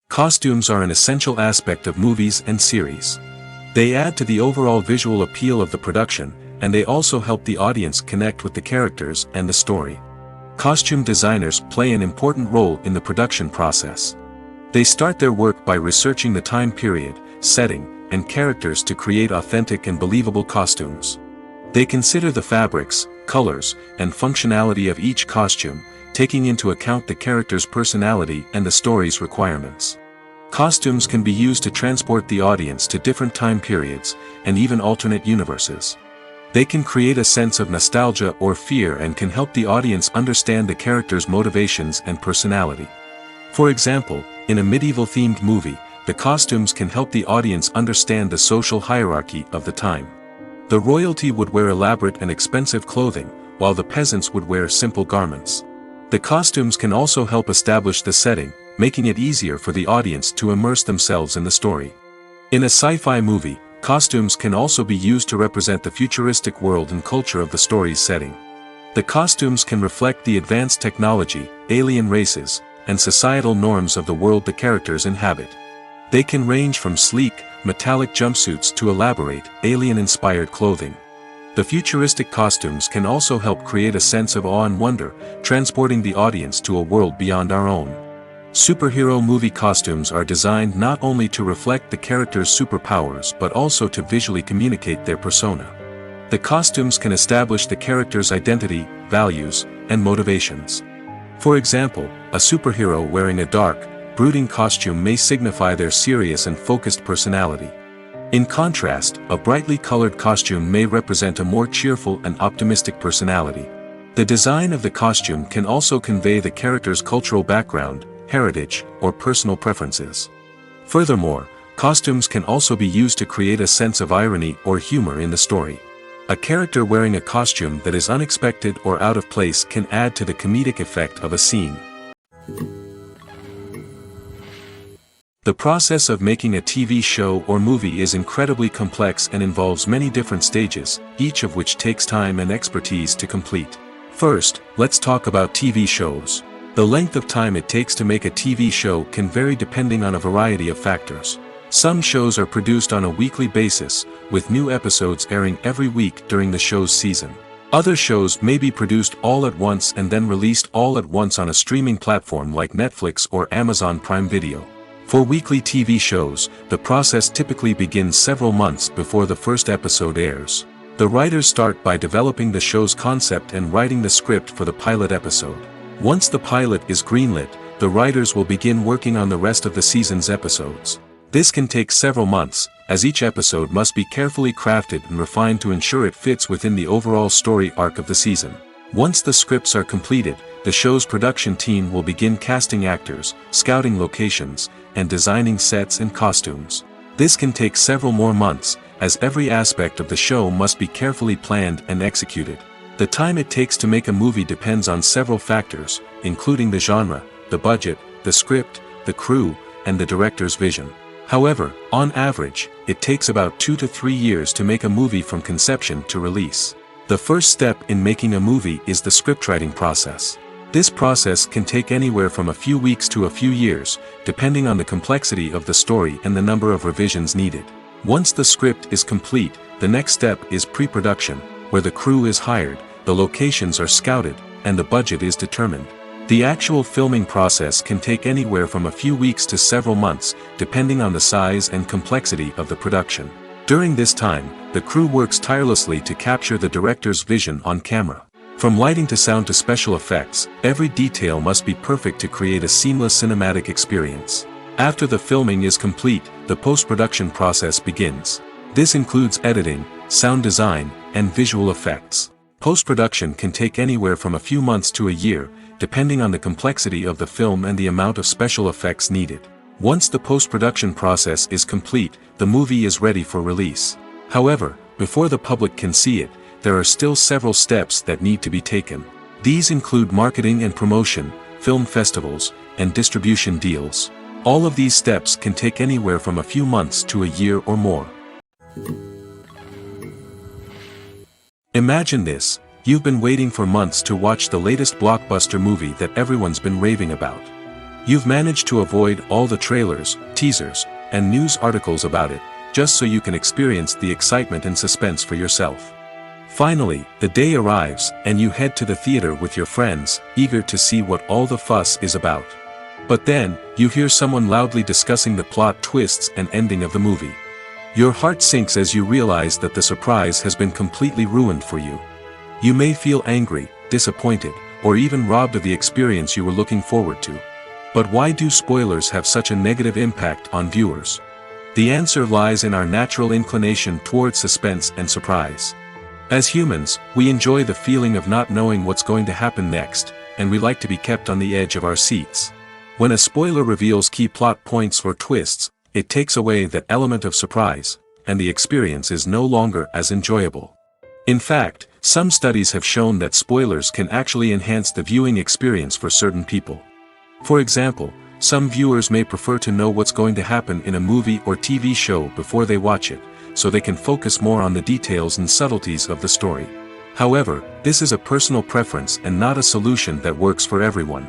Costumes are an essential aspect of movies and series. They add to the overall visual appeal of the production, and they also help the audience connect with the characters and the story. Costume designers play an important role in the production process. They start their work by researching the time period, setting, and characters to create authentic and believable costumes. They consider the fabrics, colors, and functionality of each costume, taking into account the character's personality and the story's requirements. Costumes can be used to transport the audience to different time periods, and even alternate universes. They can create a sense of nostalgia or fear and can help the audience understand the character's motivations and personality. For example, in a medieval-themed movie, the costumes can help the audience understand the social hierarchy of the time. The royalty would wear elaborate and expensive clothing, while the peasants would wear simple garments. The costumes can also help establish the setting, making it easier for the audience to immerse themselves in the story. In a sci-fi movie, costumes can also be used to represent the futuristic world and culture of the story's setting. The costumes can reflect the advanced technology, alien races, and societal norms of the world the characters inhabit. They can range from sleek, metallic jumpsuits to elaborate, alien-inspired clothing. The futuristic costumes can also help create a sense of awe and wonder, transporting the audience to a world beyond our own. Superhero movie costumes are designed not only to reflect the character's superpowers but also to visually communicate their persona. The costumes can establish the character's identity, values, and motivations. For example, a superhero wearing a dark, brooding costume may signify their serious and focused personality. In contrast, a brightly colored costume may represent a more cheerful and optimistic personality. The design of the costume can also convey the character's cultural background, heritage, or personal preferences. Furthermore, costumes can also be used to create a sense of irony or humor in the story. A character wearing a costume that is unexpected or out of place can add to the comedic effect of a scene. The process of making a TV show or movie is incredibly complex and involves many different stages, each of which takes time and expertise to complete. First, let's talk about TV shows. The length of time it takes to make a TV show can vary depending on a variety of factors. Some shows are produced on a weekly basis, with new episodes airing every week during the show's season. Other shows may be produced all at once and then released all at once on a streaming platform like Netflix or Amazon Prime Video. For weekly TV shows, the process typically begins several months before the first episode airs. The writers start by developing the show's concept and writing the script for the pilot episode. Once the pilot is greenlit, the writers will begin working on the rest of the season's episodes. This can take several months, as each episode must be carefully crafted and refined to ensure it fits within the overall story arc of the season. Once the scripts are completed, the show's production team will begin casting actors, scouting locations, and designing sets and costumes. This can take several more months, as every aspect of the show must be carefully planned and executed. The time it takes to make a movie depends on several factors, including the genre, the budget, the script, the crew, and the director's vision. However, on average, it takes about 2 to 3 years to make a movie from conception to release. The first step in making a movie is the scriptwriting process. This process can take anywhere from a few weeks to a few years, depending on the complexity of the story and the number of revisions needed. Once the script is complete, the next step is pre-production, where the crew is hired, the locations are scouted, and the budget is determined. The actual filming process can take anywhere from a few weeks to several months, depending on the size and complexity of the production. During this time, the crew works tirelessly to capture the director's vision on camera. From lighting to sound to special effects, every detail must be perfect to create a seamless cinematic experience. After the filming is complete, the post-production process begins. This includes editing, sound design, and visual effects. Post-production can take anywhere from a few months to a year, depending on the complexity of the film and the amount of special effects needed. Once the post-production process is complete, the movie is ready for release. However, before the public can see it, there are still several steps that need to be taken. These include marketing and promotion, film festivals, and distribution deals. All of these steps can take anywhere from a few months to a year or more. Imagine this: you've been waiting for months to watch the latest blockbuster movie that everyone's been raving about. You've managed to avoid all the trailers, teasers, and news articles about it, just so you can experience the excitement and suspense for yourself. Finally, the day arrives, and you head to the theater with your friends, eager to see what all the fuss is about. But then, you hear someone loudly discussing the plot twists and ending of the movie. Your heart sinks as you realize that the surprise has been completely ruined for you. You may feel angry, disappointed, or even robbed of the experience you were looking forward to. But why do spoilers have such a negative impact on viewers? The answer lies in our natural inclination toward suspense and surprise. As humans, we enjoy the feeling of not knowing what's going to happen next, and we like to be kept on the edge of our seats. When a spoiler reveals key plot points or twists, it takes away that element of surprise, and the experience is no longer as enjoyable. In fact, some studies have shown that spoilers can actually enhance the viewing experience for certain people. For example, some viewers may prefer to know what's going to happen in a movie or TV show before they watch it, so they can focus more on the details and subtleties of the story. However, this is a personal preference and not a solution that works for everyone.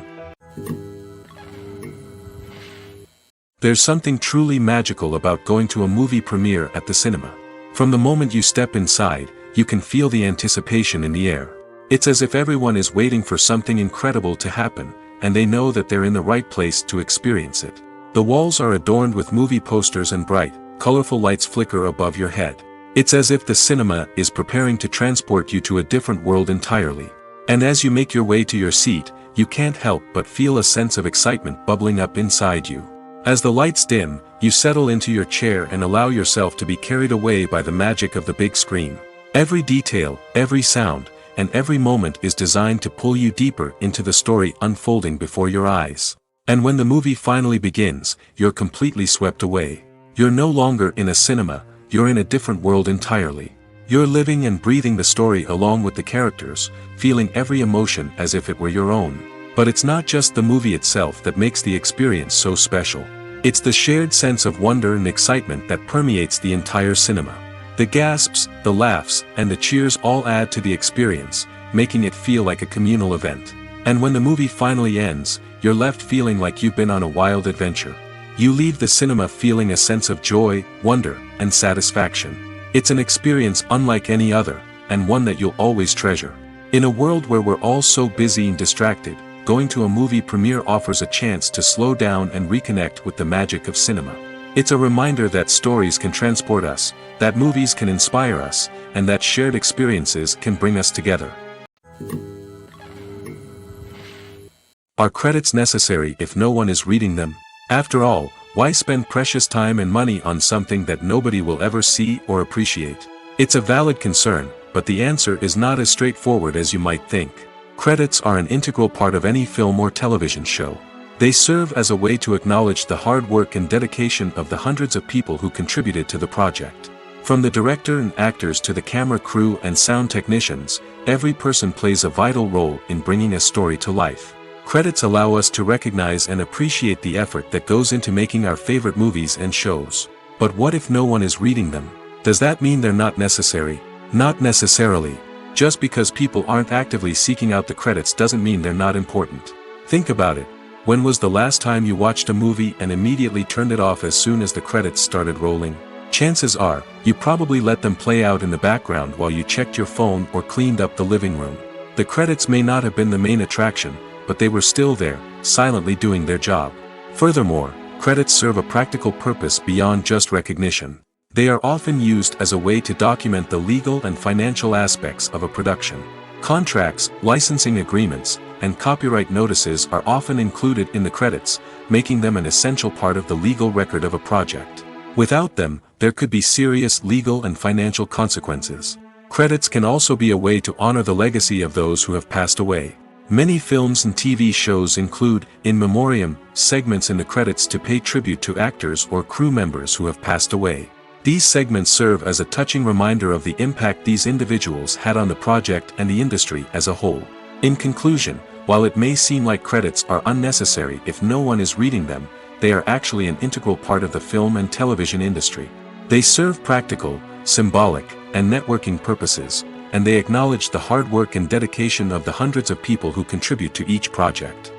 There's something truly magical about going to a movie premiere at the cinema. From the moment you step inside, you can feel the anticipation in the air. It's as if everyone is waiting for something incredible to happen, and they know that they're in the right place to experience it. The walls are adorned with movie posters and bright, colorful lights flicker above your head. It's as if the cinema is preparing to transport you to a different world entirely. And as you make your way to your seat, you can't help but feel a sense of excitement bubbling up inside you. As the lights dim, you settle into your chair and allow yourself to be carried away by the magic of the big screen. Every detail, every sound, and every moment is designed to pull you deeper into the story unfolding before your eyes. And when the movie finally begins, you're completely swept away. You're no longer in a cinema, you're in a different world entirely. You're living and breathing the story along with the characters, feeling every emotion as if it were your own. But it's not just the movie itself that makes the experience so special. It's the shared sense of wonder and excitement that permeates the entire cinema. The gasps, the laughs, and the cheers all add to the experience, making it feel like a communal event. And when the movie finally ends, you're left feeling like you've been on a wild adventure. You leave the cinema feeling a sense of joy, wonder, and satisfaction. It's an experience unlike any other, and one that you'll always treasure. In a world where we're all so busy and distracted, going to a movie premiere offers a chance to slow down and reconnect with the magic of cinema. It's a reminder that stories can transport us, that movies can inspire us, and that shared experiences can bring us together. Are credits necessary if no one is reading them? After all, why spend precious time and money on something that nobody will ever see or appreciate? It's a valid concern, but the answer is not as straightforward as you might think. Credits are an integral part of any film or television show. They serve as a way to acknowledge the hard work and dedication of the hundreds of people who contributed to the project. From the director and actors to the camera crew and sound technicians, every person plays a vital role in bringing a story to life. Credits allow us to recognize and appreciate the effort that goes into making our favorite movies and shows. But what if no one is reading them? Does that mean they're not necessary? Not necessarily. Just because people aren't actively seeking out the credits doesn't mean they're not important. Think about it. When was the last time you watched a movie and immediately turned it off as soon as the credits started rolling? Chances are, you probably let them play out in the background while you checked your phone or cleaned up the living room. The credits may not have been the main attraction, but they were still there, silently doing their job. Furthermore, credits serve a practical purpose beyond just recognition. They are often used as a way to document the legal and financial aspects of a production. Contracts, licensing agreements, and copyright notices are often included in the credits, making them an essential part of the legal record of a project. Without them, there could be serious legal and financial consequences. Credits can also be a way to honor the legacy of those who have passed away. Many films and TV shows include, in memoriam, segments in the credits to pay tribute to actors or crew members who have passed away. These segments serve as a touching reminder of the impact these individuals had on the project and the industry as a whole. In conclusion, while it may seem like credits are unnecessary if no one is reading them, they are actually an integral part of the film and television industry. They serve practical, symbolic, and networking purposes, and they acknowledge the hard work and dedication of the hundreds of people who contribute to each project.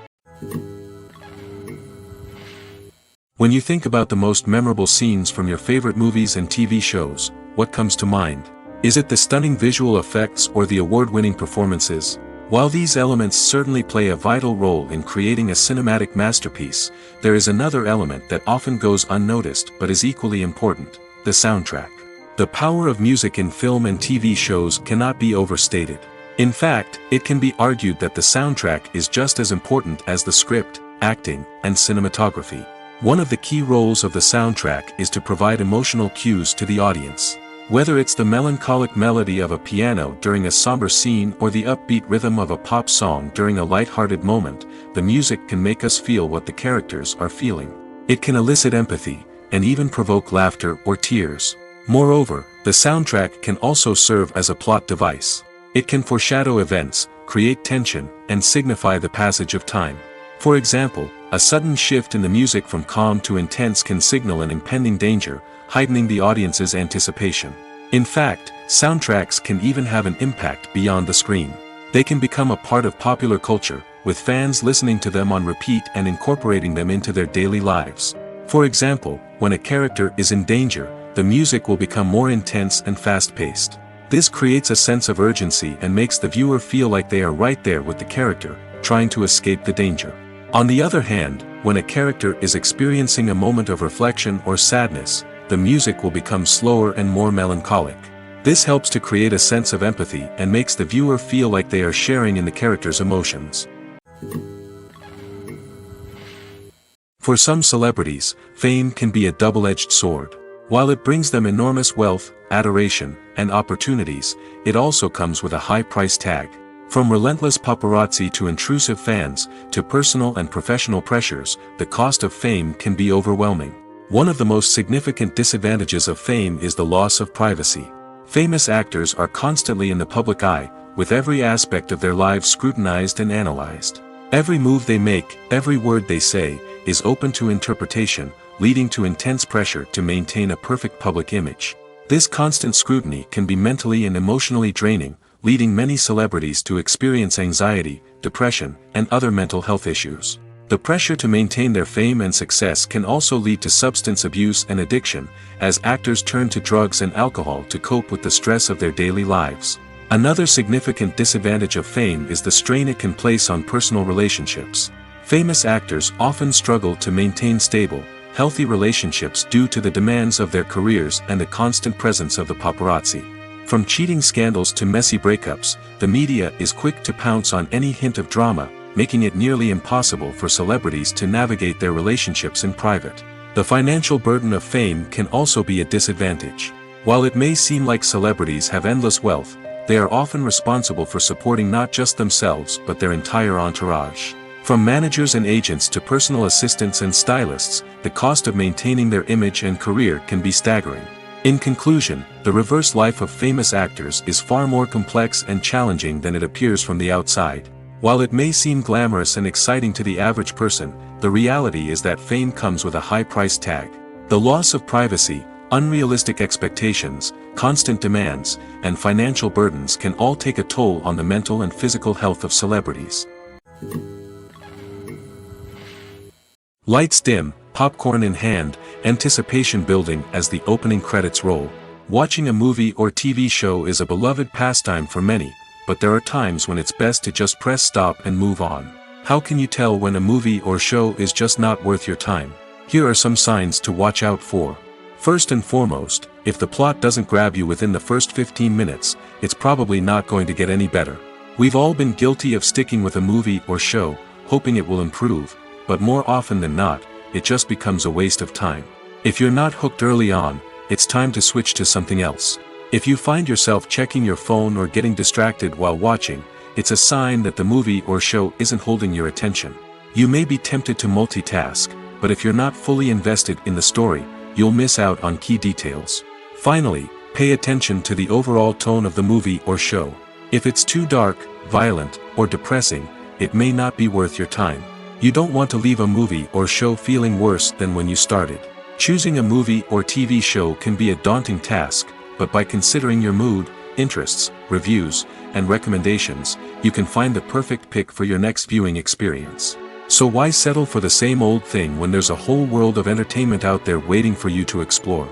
When you think about the most memorable scenes from your favorite movies and TV shows, what comes to mind? Is it the stunning visual effects or the award-winning performances? While these elements certainly play a vital role in creating a cinematic masterpiece, there is another element that often goes unnoticed but is equally important: the soundtrack. The power of music in film and TV shows cannot be overstated. In fact, it can be argued that the soundtrack is just as important as the script, acting, and cinematography. One of the key roles of the soundtrack is to provide emotional cues to the audience. Whether it's the melancholic melody of a piano during a somber scene or the upbeat rhythm of a pop song during a light-hearted moment, the music can make us feel what the characters are feeling. It can elicit empathy, and even provoke laughter or tears. Moreover, the soundtrack can also serve as a plot device. It can foreshadow events, create tension, and signify the passage of time. For example, a sudden shift in the music from calm to intense can signal an impending danger, heightening the audience's anticipation. In fact, soundtracks can even have an impact beyond the screen. They can become a part of popular culture, with fans listening to them on repeat and incorporating them into their daily lives. For example, when a character is in danger, the music will become more intense and fast-paced. This creates a sense of urgency and makes the viewer feel like they are right there with the character, trying to escape the danger. On the other hand, when a character is experiencing a moment of reflection or sadness, the music will become slower and more melancholic. This helps to create a sense of empathy and makes the viewer feel like they are sharing in the character's emotions. For some celebrities, fame can be a double-edged sword. While it brings them enormous wealth, adoration, and opportunities, it also comes with a high price tag. From relentless paparazzi to intrusive fans, to personal and professional pressures, the cost of fame can be overwhelming. One of the most significant disadvantages of fame is the loss of privacy. Famous actors are constantly in the public eye, with every aspect of their lives scrutinized and analyzed. Every move they make, every word they say, is open to interpretation, leading to intense pressure to maintain a perfect public image. This constant scrutiny can be mentally and emotionally draining, leading many celebrities to experience anxiety, depression, and other mental health issues. The pressure to maintain their fame and success can also lead to substance abuse and addiction, as actors turn to drugs and alcohol to cope with the stress of their daily lives. Another significant disadvantage of fame is the strain it can place on personal relationships. Famous actors often struggle to maintain stable, healthy relationships due to the demands of their careers and the constant presence of the paparazzi. From cheating scandals to messy breakups, the media is quick to pounce on any hint of drama, making it nearly impossible for celebrities to navigate their relationships in private. The financial burden of fame can also be a disadvantage. While it may seem like celebrities have endless wealth, they are often responsible for supporting not just themselves but their entire entourage. From managers and agents to personal assistants and stylists, the cost of maintaining their image and career can be staggering. In conclusion, the reverse life of famous actors is far more complex and challenging than it appears from the outside. While it may seem glamorous and exciting to the average person, the reality is that fame comes with a high price tag. The loss of privacy, unrealistic expectations, constant demands, and financial burdens can all take a toll on the mental and physical health of celebrities. Lights dim, popcorn in hand, anticipation building as the opening credits roll. Watching a movie or TV show is a beloved pastime for many, but there are times when it's best to just press stop and move on. How can you tell when a movie or show is just not worth your time? Here are some signs to watch out for. First and foremost, if the plot doesn't grab you within the first 15 minutes, it's probably not going to get any better. We've all been guilty of sticking with a movie or show, hoping it will improve, but more often than not, it just becomes a waste of time. If you're not hooked early on, it's time to switch to something else. If you find yourself checking your phone or getting distracted while watching, it's a sign that the movie or show isn't holding your attention. You may be tempted to multitask, but if you're not fully invested in the story, you'll miss out on key details. Finally, pay attention to the overall tone of the movie or show. If it's too dark, violent, or depressing, it may not be worth your time. You don't want to leave a movie or show feeling worse than when you started. Choosing a movie or TV show can be a daunting task, but by considering your mood, interests, reviews, and recommendations, you can find the perfect pick for your next viewing experience. So why settle for the same old thing when there's a whole world of entertainment out there waiting for you to explore?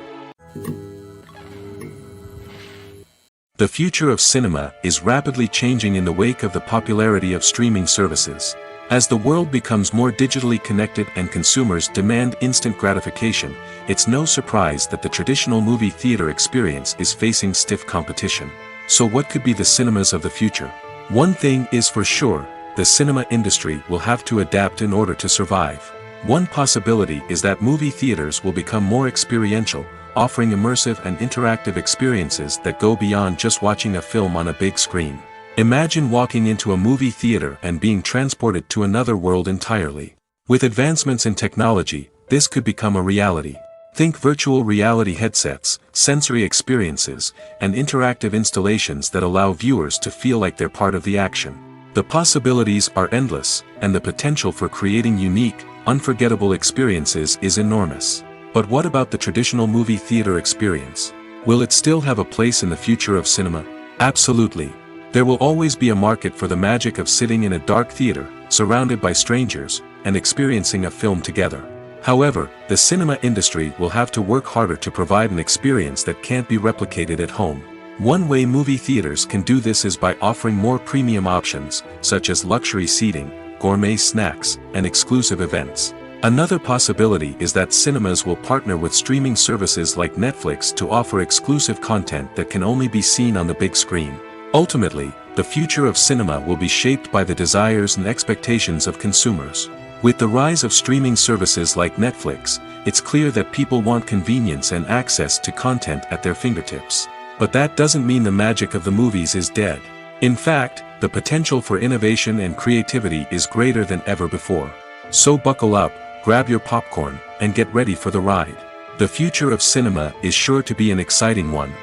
The future of cinema is rapidly changing in the wake of the popularity of streaming services. As the world becomes more digitally connected and consumers demand instant gratification, it's no surprise that the traditional movie theater experience is facing stiff competition. So what could be the cinemas of the future? One thing is for sure, the cinema industry will have to adapt in order to survive. One possibility is that movie theaters will become more experiential, offering immersive and interactive experiences that go beyond just watching a film on a big screen. Imagine walking into a movie theater and being transported to another world entirely. With advancements in technology, this could become a reality. Think virtual reality headsets, sensory experiences, and interactive installations that allow viewers to feel like they're part of the action. The possibilities are endless, and the potential for creating unique, unforgettable experiences is enormous. But what about the traditional movie theater experience? Will it still have a place in the future of cinema? Absolutely. There will always be a market for the magic of sitting in a dark theater, surrounded by strangers, and experiencing a film together. However, the cinema industry will have to work harder to provide an experience that can't be replicated at home. One way movie theaters can do this is by offering more premium options, such as luxury seating, gourmet snacks, and exclusive events. Another possibility is that cinemas will partner with streaming services like Netflix to offer exclusive content that can only be seen on the big screen. Ultimately, the future of cinema will be shaped by the desires and expectations of consumers. With the rise of streaming services like Netflix, it's clear that people want convenience and access to content at their fingertips. But that doesn't mean the magic of the movies is dead. In fact, the potential for innovation and creativity is greater than ever before. So buckle up, grab your popcorn, and get ready for the ride. The future of cinema is sure to be an exciting one.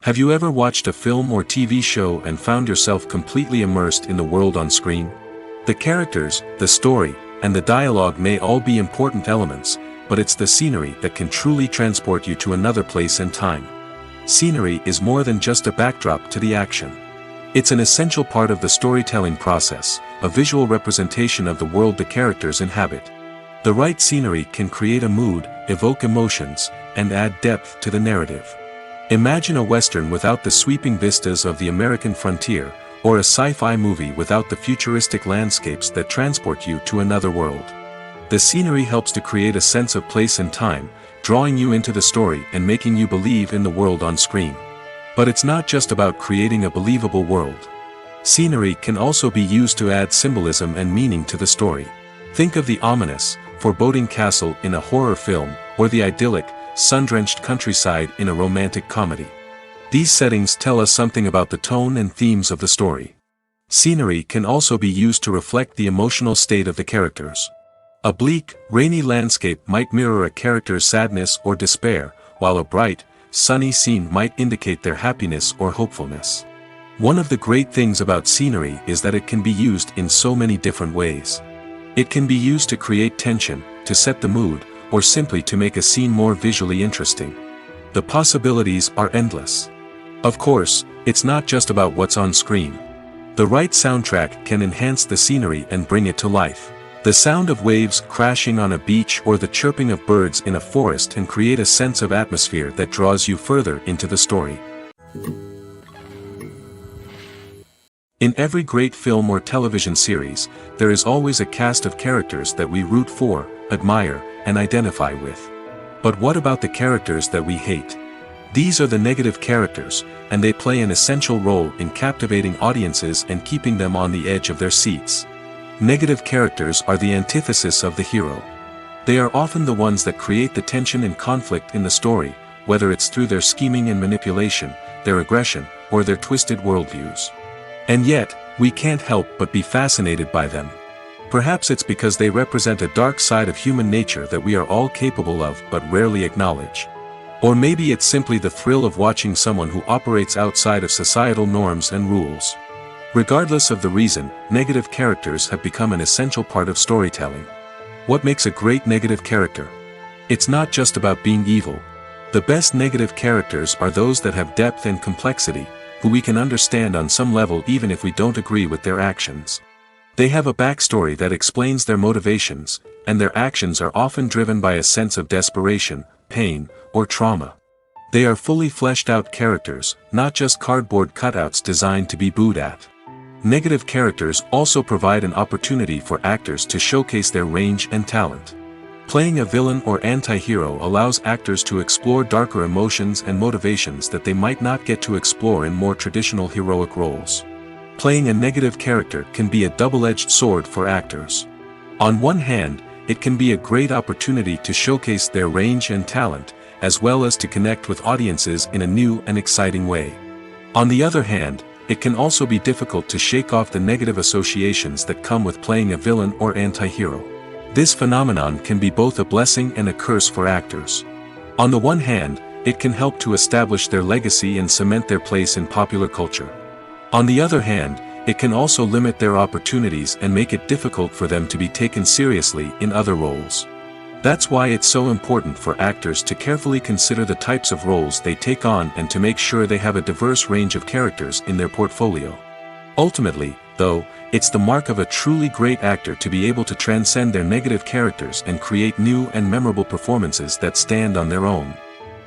Have you ever watched a film or TV show and found yourself completely immersed in the world on screen? The characters, the story, and the dialogue may all be important elements, but it's the scenery that can truly transport you to another place and time. Scenery is more than just a backdrop to the action. It's an essential part of the storytelling process, a visual representation of the world the characters inhabit. The right scenery can create a mood, evoke emotions, and add depth to the narrative. Imagine a Western without the sweeping vistas of the American frontier, or a sci-fi movie without the futuristic landscapes that transport you to another world. The scenery helps to create a sense of place and time, drawing you into the story and making you believe in the world on screen. But it's not just about creating a believable world. Scenery can also be used to add symbolism and meaning to the story. Think of the ominous, foreboding castle in a horror film, or the idyllic, sun-drenched countryside in a romantic comedy. These settings tell us something about the tone and themes of the story. Scenery can also be used to reflect the emotional state of the characters. A bleak, rainy landscape might mirror a character's sadness or despair, while a bright, sunny scene might indicate their happiness or hopefulness. One of the great things about scenery is that it can be used in so many different ways. It can be used to create tension, to set the mood, or simply to make a scene more visually interesting. The possibilities are endless. Of course, it's not just about what's on screen. The right soundtrack can enhance the scenery and bring it to life. The sound of waves crashing on a beach or the chirping of birds in a forest can create a sense of atmosphere that draws you further into the story. In every great film or television series, there is always a cast of characters that we root for, admire, and identify with. But what about the characters that we hate? These are the negative characters, and they play an essential role in captivating audiences and keeping them on the edge of their seats. Negative characters are the antithesis of the hero. They are often the ones that create the tension and conflict in the story, whether it's through their scheming and manipulation, their aggression, or their twisted worldviews. And yet, we can't help but be fascinated by them. Perhaps it's because they represent a dark side of human nature that we are all capable of but rarely acknowledge. Or maybe it's simply the thrill of watching someone who operates outside of societal norms and rules. Regardless of the reason, negative characters have become an essential part of storytelling. What makes a great negative character? It's not just about being evil. The best negative characters are those that have depth and complexity, who we can understand on some level even if we don't agree with their actions. They have a backstory that explains their motivations, and their actions are often driven by a sense of desperation, pain, or trauma. They are fully fleshed out characters, not just cardboard cutouts designed to be booed at. Negative characters also provide an opportunity for actors to showcase their range and talent. Playing a villain or anti-hero allows actors to explore darker emotions and motivations that they might not get to explore in more traditional heroic roles. Playing a negative character can be a double-edged sword for actors. On one hand, it can be a great opportunity to showcase their range and talent, as well as to connect with audiences in a new and exciting way. On the other hand, it can also be difficult to shake off the negative associations that come with playing a villain or anti-hero. This phenomenon can be both a blessing and a curse for actors. On the one hand, it can help to establish their legacy and cement their place in popular culture. On the other hand, it can also limit their opportunities and make it difficult for them to be taken seriously in other roles. That's why it's so important for actors to carefully consider the types of roles they take on and to make sure they have a diverse range of characters in their portfolio. Ultimately, though, it's the mark of a truly great actor to be able to transcend their negative characters and create new and memorable performances that stand on their own.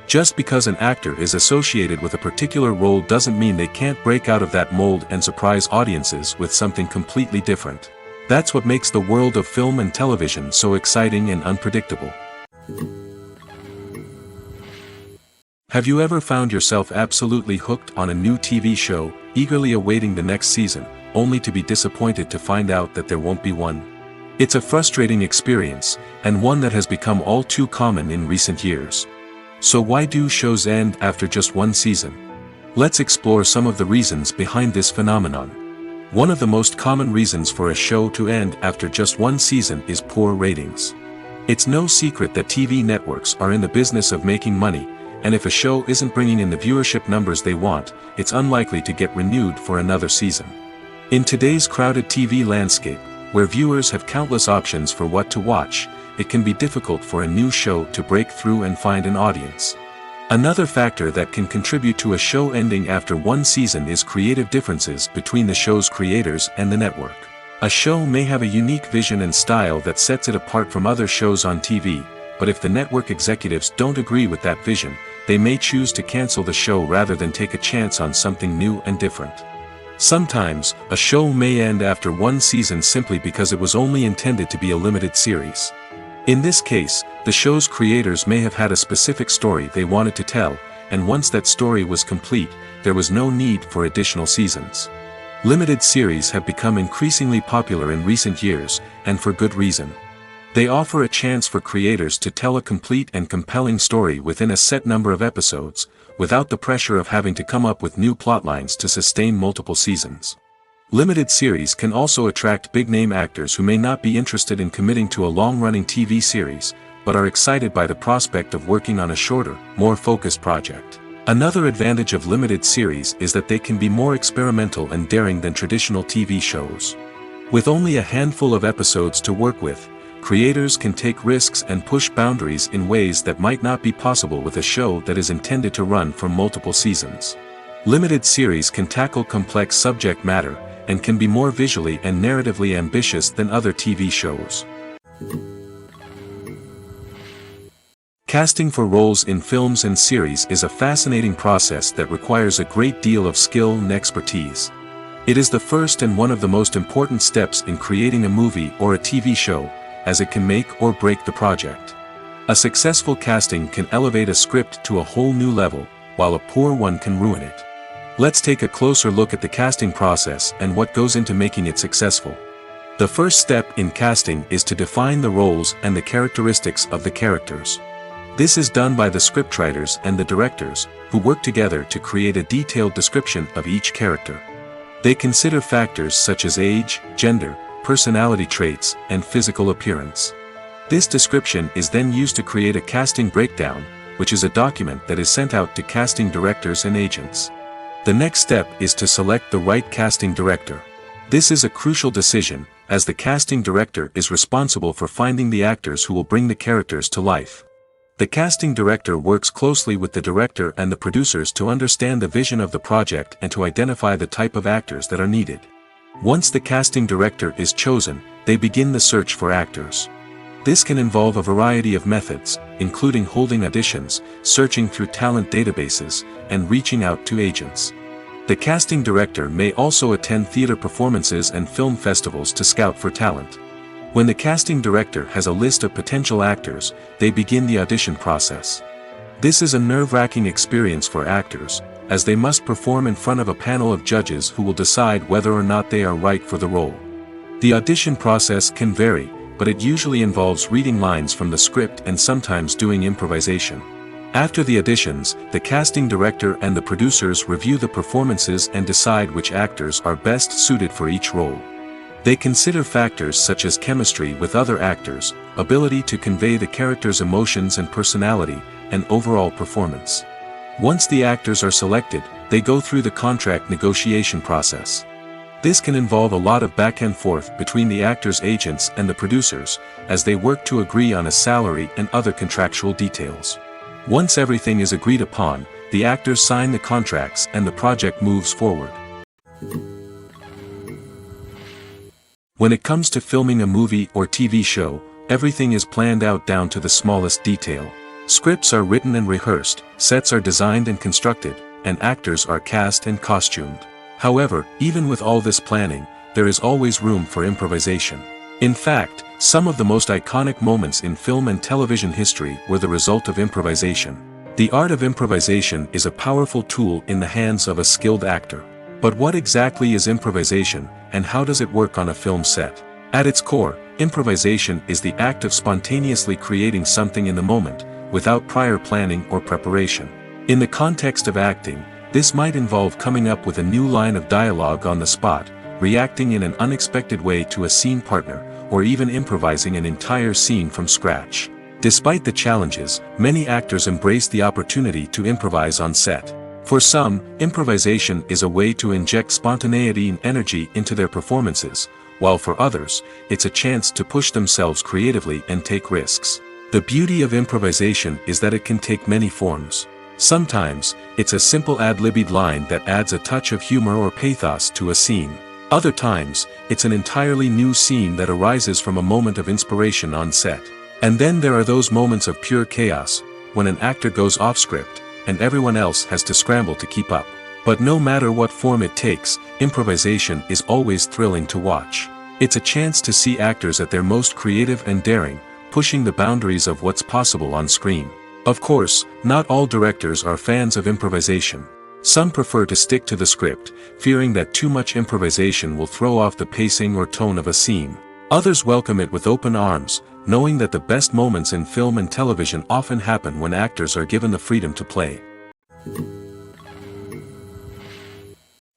Just because an actor is associated with a particular role doesn't mean they can't break out of that mold and surprise audiences with something completely different. That's what makes the world of film and television so exciting and unpredictable. Have you ever found yourself absolutely hooked on a new TV show, eagerly awaiting the next season, only to be disappointed to find out that there won't be one? It's a frustrating experience, and one that has become all too common in recent years. So why do shows end after just one season? Let's explore some of the reasons behind this phenomenon. One of the most common reasons for a show to end after just one season is poor ratings. It's no secret that TV networks are in the business of making money, and if a show isn't bringing in the viewership numbers they want, it's unlikely to get renewed for another season. In today's crowded TV landscape, where viewers have countless options for what to watch, it can be difficult for a new show to break through and find an audience. Another factor that can contribute to a show ending after one season is creative differences between the show's creators and the network. A show may have a unique vision and style that sets it apart from other shows on TV, but if the network executives don't agree with that vision, they may choose to cancel the show rather than take a chance on something new and different. Sometimes, a show may end after one season simply because it was only intended to be a limited series. In this case, the show's creators may have had a specific story they wanted to tell, and once that story was complete, there was no need for additional seasons. Limited series have become increasingly popular in recent years, and for good reason. They offer a chance for creators to tell a complete and compelling story within a set number of episodes, without the pressure of having to come up with new plotlines to sustain multiple seasons. Limited series can also attract big-name actors who may not be interested in committing to a long-running TV series, but are excited by the prospect of working on a shorter, more focused project. Another advantage of limited series is that they can be more experimental and daring than traditional TV shows. With only a handful of episodes to work with, creators can take risks and push boundaries in ways that might not be possible with a show that is intended to run for multiple seasons. Limited series can tackle complex subject matter, and can be more visually and narratively ambitious than other TV shows. Casting for roles in films and series is a fascinating process that requires a great deal of skill and expertise. It is the first and one of the most important steps in creating a movie or a TV show, as it can make or break the project. A successful casting can elevate a script to a whole new level, while a poor one can ruin it. Let's take a closer look at the casting process and what goes into making it successful. The first step in casting is to define the roles and the characteristics of the characters. This is done by the scriptwriters and the directors, who work together to create a detailed description of each character. They consider factors such as age, gender, personality traits, and physical appearance. This description is then used to create a casting breakdown, which is a document that is sent out to casting directors and agents. The next step is to select the right casting director. This is a crucial decision, as the casting director is responsible for finding the actors who will bring the characters to life. The casting director works closely with the director and the producers to understand the vision of the project and to identify the type of actors that are needed. Once the casting director is chosen, they begin the search for actors. This can involve a variety of methods, including holding auditions, searching through talent databases, and reaching out to agents. The casting director may also attend theater performances and film festivals to scout for talent. When the casting director has a list of potential actors, they begin the audition process. This is a nerve-wracking experience for actors, as they must perform in front of a panel of judges who will decide whether or not they are right for the role. The audition process can vary, but it usually involves reading lines from the script and sometimes doing improvisation. After the auditions, the casting director and the producers review the performances and decide which actors are best suited for each role. They consider factors such as chemistry with other actors, ability to convey the character's emotions and personality, and overall performance. Once the actors are selected, they go through the contract negotiation process. This can involve a lot of back and forth between the actors' agents and the producers, as they work to agree on a salary and other contractual details. Once everything is agreed upon, the actors sign the contracts and the project moves forward. When it comes to filming a movie or TV show, everything is planned out down to the smallest detail. Scripts are written and rehearsed, sets are designed and constructed, and actors are cast and costumed. However, even with all this planning, there is always room for improvisation. In fact, some of the most iconic moments in film and television history were the result of improvisation. The art of improvisation is a powerful tool in the hands of a skilled actor. But what exactly is improvisation, and how does it work on a film set? At its core, improvisation is the act of spontaneously creating something in the moment, without prior planning or preparation. In the context of acting, this might involve coming up with a new line of dialogue on the spot, reacting in an unexpected way to a scene partner, or even improvising an entire scene from scratch. Despite the challenges, many actors embrace the opportunity to improvise on set. For some, improvisation is a way to inject spontaneity and energy into their performances, while for others, it's a chance to push themselves creatively and take risks. The beauty of improvisation is that it can take many forms. Sometimes, it's a simple ad-libbed line that adds a touch of humor or pathos to a scene. Other times, it's an entirely new scene that arises from a moment of inspiration on set. And then there are those moments of pure chaos, when an actor goes off script, and everyone else has to scramble to keep up. But no matter what form it takes, improvisation is always thrilling to watch. It's a chance to see actors at their most creative and daring, pushing the boundaries of what's possible on screen. Of course, not all directors are fans of improvisation. Some prefer to stick to the script, fearing that too much improvisation will throw off the pacing or tone of a scene. Others welcome it with open arms, knowing that the best moments in film and television often happen when actors are given the freedom to play.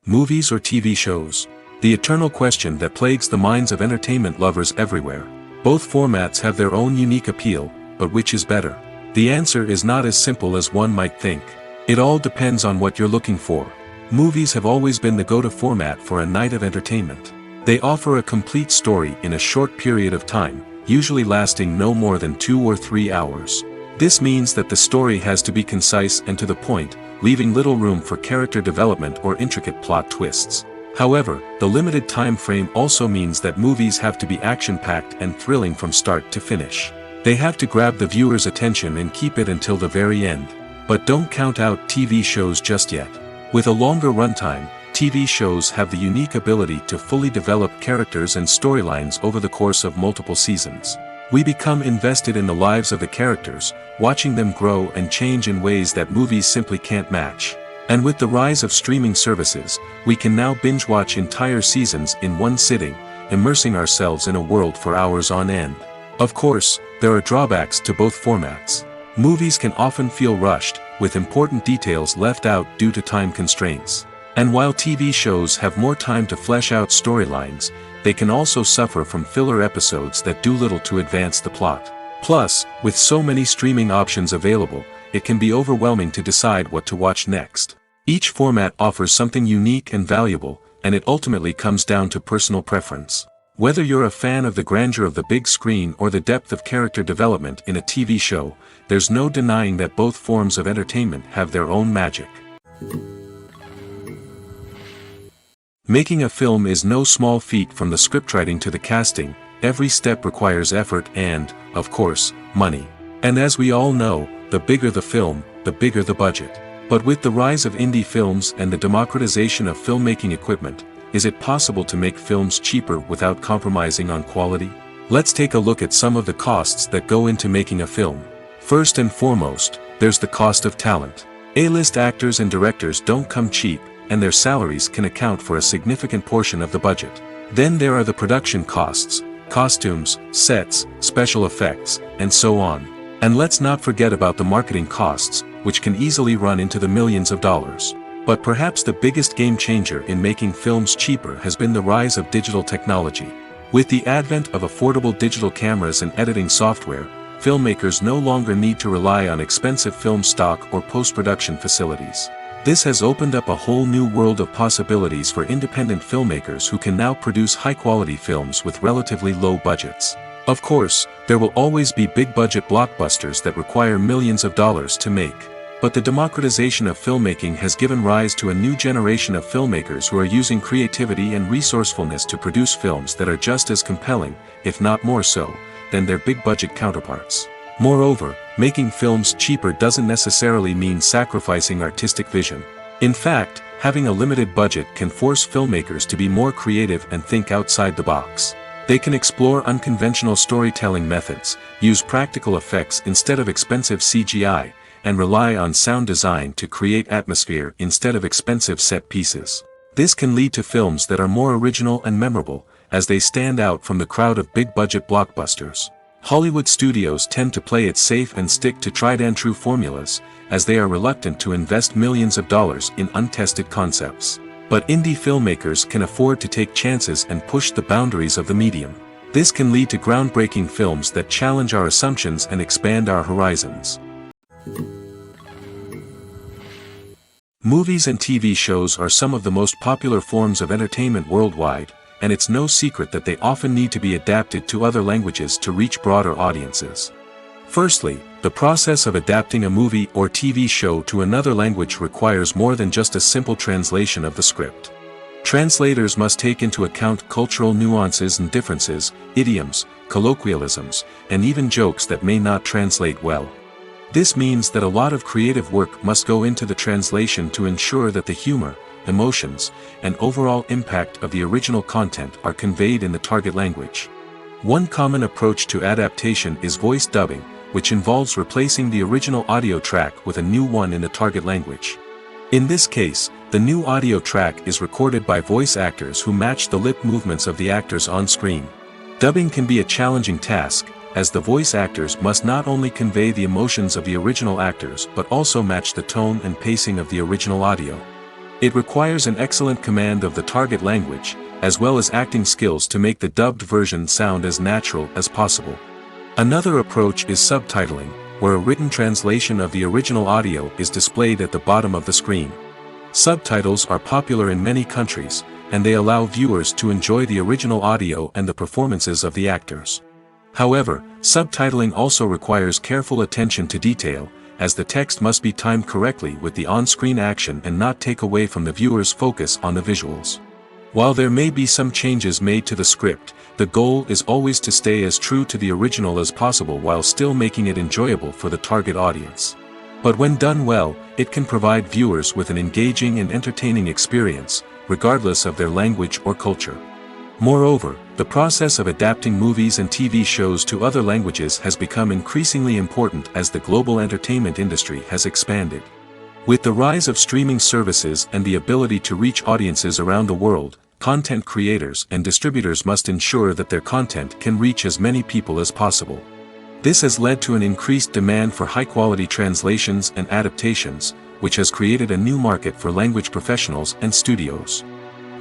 Movies or TV shows? The eternal question that plagues the minds of entertainment lovers everywhere. Both formats have their own unique appeal, but which is better? The answer is not as simple as one might think. It all depends on what you're looking for. Movies have always been the go-to format for a night of entertainment. They offer a complete story in a short period of time, usually lasting no more than 2 or 3 hours. This means that the story has to be concise and to the point, leaving little room for character development or intricate plot twists. However, the limited time frame also means that movies have to be action-packed and thrilling from start to finish. They have to grab the viewer's attention and keep it until the very end. But don't count out TV shows just yet. With a longer runtime, TV shows have the unique ability to fully develop characters and storylines over the course of multiple seasons. We become invested in the lives of the characters, watching them grow and change in ways that movies simply can't match. And with the rise of streaming services, we can now binge-watch entire seasons in one sitting, immersing ourselves in a world for hours on end. Of course, there are drawbacks to both formats. Movies can often feel rushed, with important details left out due to time constraints. And while TV shows have more time to flesh out storylines, they can also suffer from filler episodes that do little to advance the plot. Plus, with so many streaming options available, it can be overwhelming to decide what to watch next. Each format offers something unique and valuable, and it ultimately comes down to personal preference. Whether you're a fan of the grandeur of the big screen or the depth of character development in a TV show, there's no denying that both forms of entertainment have their own magic. Making a film is no small feat. From the scriptwriting to the casting, every step requires effort and, of course, money. And as we all know, the bigger the film, the bigger the budget. But with the rise of indie films and the democratization of filmmaking equipment, is it possible to make films cheaper without compromising on quality? Let's take a look at some of the costs that go into making a film. First and foremost, there's the cost of talent. A-list actors and directors don't come cheap, and their salaries can account for a significant portion of the budget. Then there are the production costs, costumes, sets, special effects, and so on. And let's not forget about the marketing costs, which can easily run into the millions of dollars. But perhaps the biggest game changer in making films cheaper has been the rise of digital technology. With the advent of affordable digital cameras and editing software, filmmakers no longer need to rely on expensive film stock or post-production facilities. This has opened up a whole new world of possibilities for independent filmmakers who can now produce high-quality films with relatively low budgets. Of course, there will always be big-budget blockbusters that require millions of dollars to make. But the democratization of filmmaking has given rise to a new generation of filmmakers who are using creativity and resourcefulness to produce films that are just as compelling, if not more so, than their big-budget counterparts. Moreover, making films cheaper doesn't necessarily mean sacrificing artistic vision. In fact, having a limited budget can force filmmakers to be more creative and think outside the box. They can explore unconventional storytelling methods, use practical effects instead of expensive CGI, and rely on sound design to create atmosphere instead of expensive set pieces. This can lead to films that are more original and memorable, as they stand out from the crowd of big-budget blockbusters. Hollywood studios tend to play it safe and stick to tried-and-true formulas, as they are reluctant to invest millions of dollars in untested concepts. But indie filmmakers can afford to take chances and push the boundaries of the medium. This can lead to groundbreaking films that challenge our assumptions and expand our horizons. Movies and TV shows are some of the most popular forms of entertainment worldwide, and it's no secret that they often need to be adapted to other languages to reach broader audiences. Firstly, the process of adapting a movie or TV show to another language requires more than just a simple translation of the script. Translators must take into account cultural nuances and differences, idioms, colloquialisms, and even jokes that may not translate well. This means that a lot of creative work must go into the translation to ensure that the humor, emotions, and overall impact of the original content are conveyed in the target language. One common approach to adaptation is voice dubbing, which involves replacing the original audio track with a new one in the target language. In this case, the new audio track is recorded by voice actors who match the lip movements of the actors on screen. Dubbing can be a challenging task, as the voice actors must not only convey the emotions of the original actors but also match the tone and pacing of the original audio. It requires an excellent command of the target language, as well as acting skills to make the dubbed version sound as natural as possible. Another approach is subtitling, where a written translation of the original audio is displayed at the bottom of the screen. Subtitles are popular in many countries, and they allow viewers to enjoy the original audio and the performances of the actors. However, subtitling also requires careful attention to detail, as the text must be timed correctly with the on-screen action and not take away from the viewer's focus on the visuals. While there may be some changes made to the script, the goal is always to stay as true to the original as possible while still making it enjoyable for the target audience. But when done well, it can provide viewers with an engaging and entertaining experience, regardless of their language or culture. Moreover, the process of adapting movies and TV shows to other languages has become increasingly important as the global entertainment industry has expanded. With the rise of streaming services and the ability to reach audiences around the world, content creators and distributors must ensure that their content can reach as many people as possible. This has led to an increased demand for high-quality translations and adaptations, which has created a new market for language professionals and studios.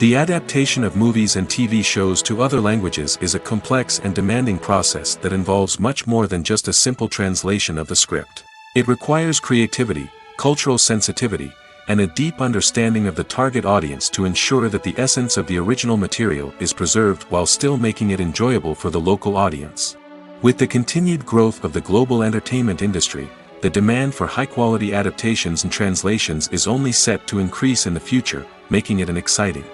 The adaptation of movies and TV shows to other languages is a complex and demanding process that involves much more than just a simple translation of the script. It requires creativity, cultural sensitivity, and a deep understanding of the target audience to ensure that the essence of the original material is preserved while still making it enjoyable for the local audience. With the continued growth of the global entertainment industry, the demand for high-quality adaptations and translations is only set to increase in the future, making it an exciting.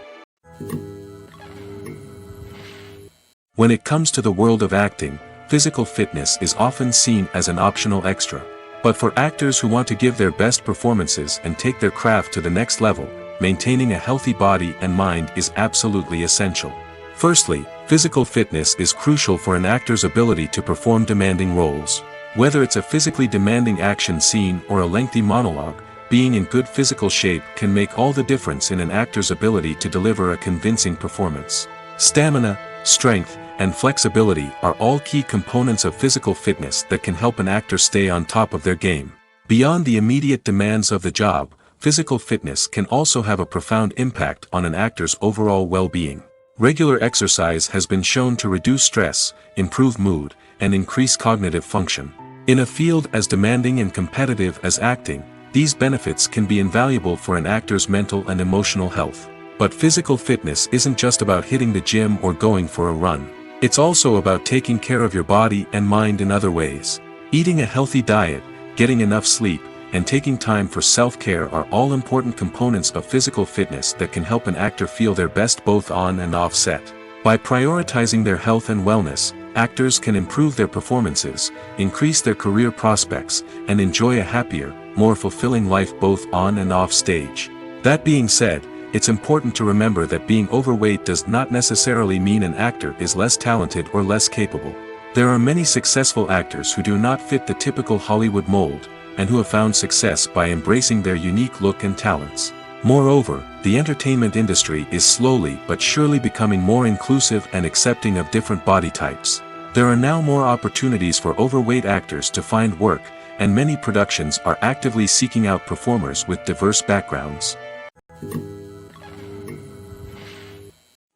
When it comes to the world of acting, physical fitness is often seen as an optional extra. But for actors who want to give their best performances and take their craft to the next level, maintaining a healthy body and mind is absolutely essential. Firstly, physical fitness is crucial for an actor's ability to perform demanding roles. Whether it's a physically demanding action scene or a lengthy monologue, being in good physical shape can make all the difference in an actor's ability to deliver a convincing performance. Stamina, strength, and flexibility are all key components of physical fitness that can help an actor stay on top of their game. Beyond the immediate demands of the job, physical fitness can also have a profound impact on an actor's overall well-being. Regular exercise has been shown to reduce stress, improve mood, and increase cognitive function. In a field as demanding and competitive as acting, these benefits can be invaluable for an actor's mental and emotional health. But physical fitness isn't just about hitting the gym or going for a run. It's also about taking care of your body and mind in other ways. Eating a healthy diet, getting enough sleep, and taking time for self-care are all important components of physical fitness that can help an actor feel their best both on and off set. By prioritizing their health and wellness, actors can improve their performances, increase their career prospects, and enjoy a happier, more fulfilling life both on and off stage. That being said, it's important to remember that being overweight does not necessarily mean an actor is less talented or less capable. There are many successful actors who do not fit the typical Hollywood mold, and who have found success by embracing their unique look and talents. Moreover, the entertainment industry is slowly but surely becoming more inclusive and accepting of different body types. There are now more opportunities for overweight actors to find work, and many productions are actively seeking out performers with diverse backgrounds.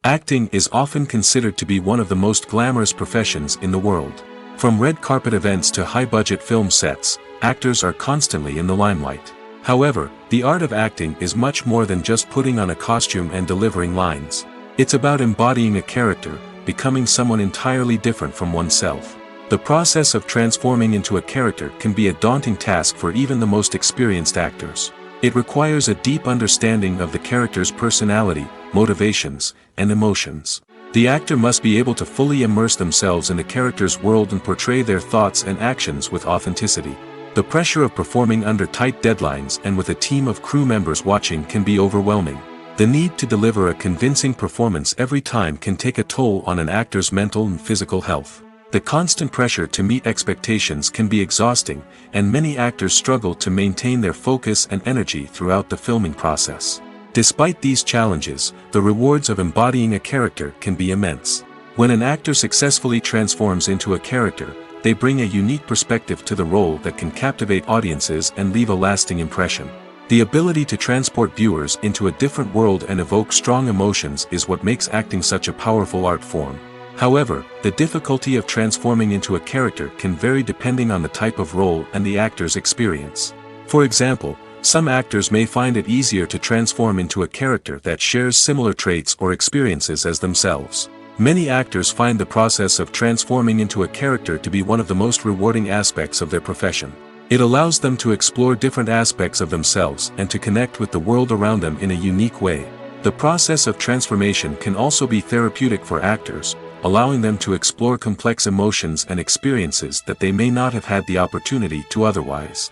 Acting is often considered to be one of the most glamorous professions in the world. From red carpet events to high-budget film sets, actors are constantly in the limelight. However, the art of acting is much more than just putting on a costume and delivering lines. It's about embodying a character, becoming someone entirely different from oneself. The process of transforming into a character can be a daunting task for even the most experienced actors. It requires a deep understanding of the character's personality, motivations, and emotions. The actor must be able to fully immerse themselves in the character's world and portray their thoughts and actions with authenticity. The pressure of performing under tight deadlines and with a team of crew members watching can be overwhelming. The need to deliver a convincing performance every time can take a toll on an actor's mental and physical health. The constant pressure to meet expectations can be exhausting, and many actors struggle to maintain their focus and energy throughout the filming process. Despite these challenges, the rewards of embodying a character can be immense. When an actor successfully transforms into a character, they bring a unique perspective to the role that can captivate audiences and leave a lasting impression. The ability to transport viewers into a different world and evoke strong emotions is what makes acting such a powerful art form. However, the difficulty of transforming into a character can vary depending on the type of role and the actor's experience. For example, some actors may find it easier to transform into a character that shares similar traits or experiences as themselves. Many actors find the process of transforming into a character to be one of the most rewarding aspects of their profession. It allows them to explore different aspects of themselves and to connect with the world around them in a unique way. The process of transformation can also be therapeutic for actors, allowing them to explore complex emotions and experiences that they may not have had the opportunity to otherwise.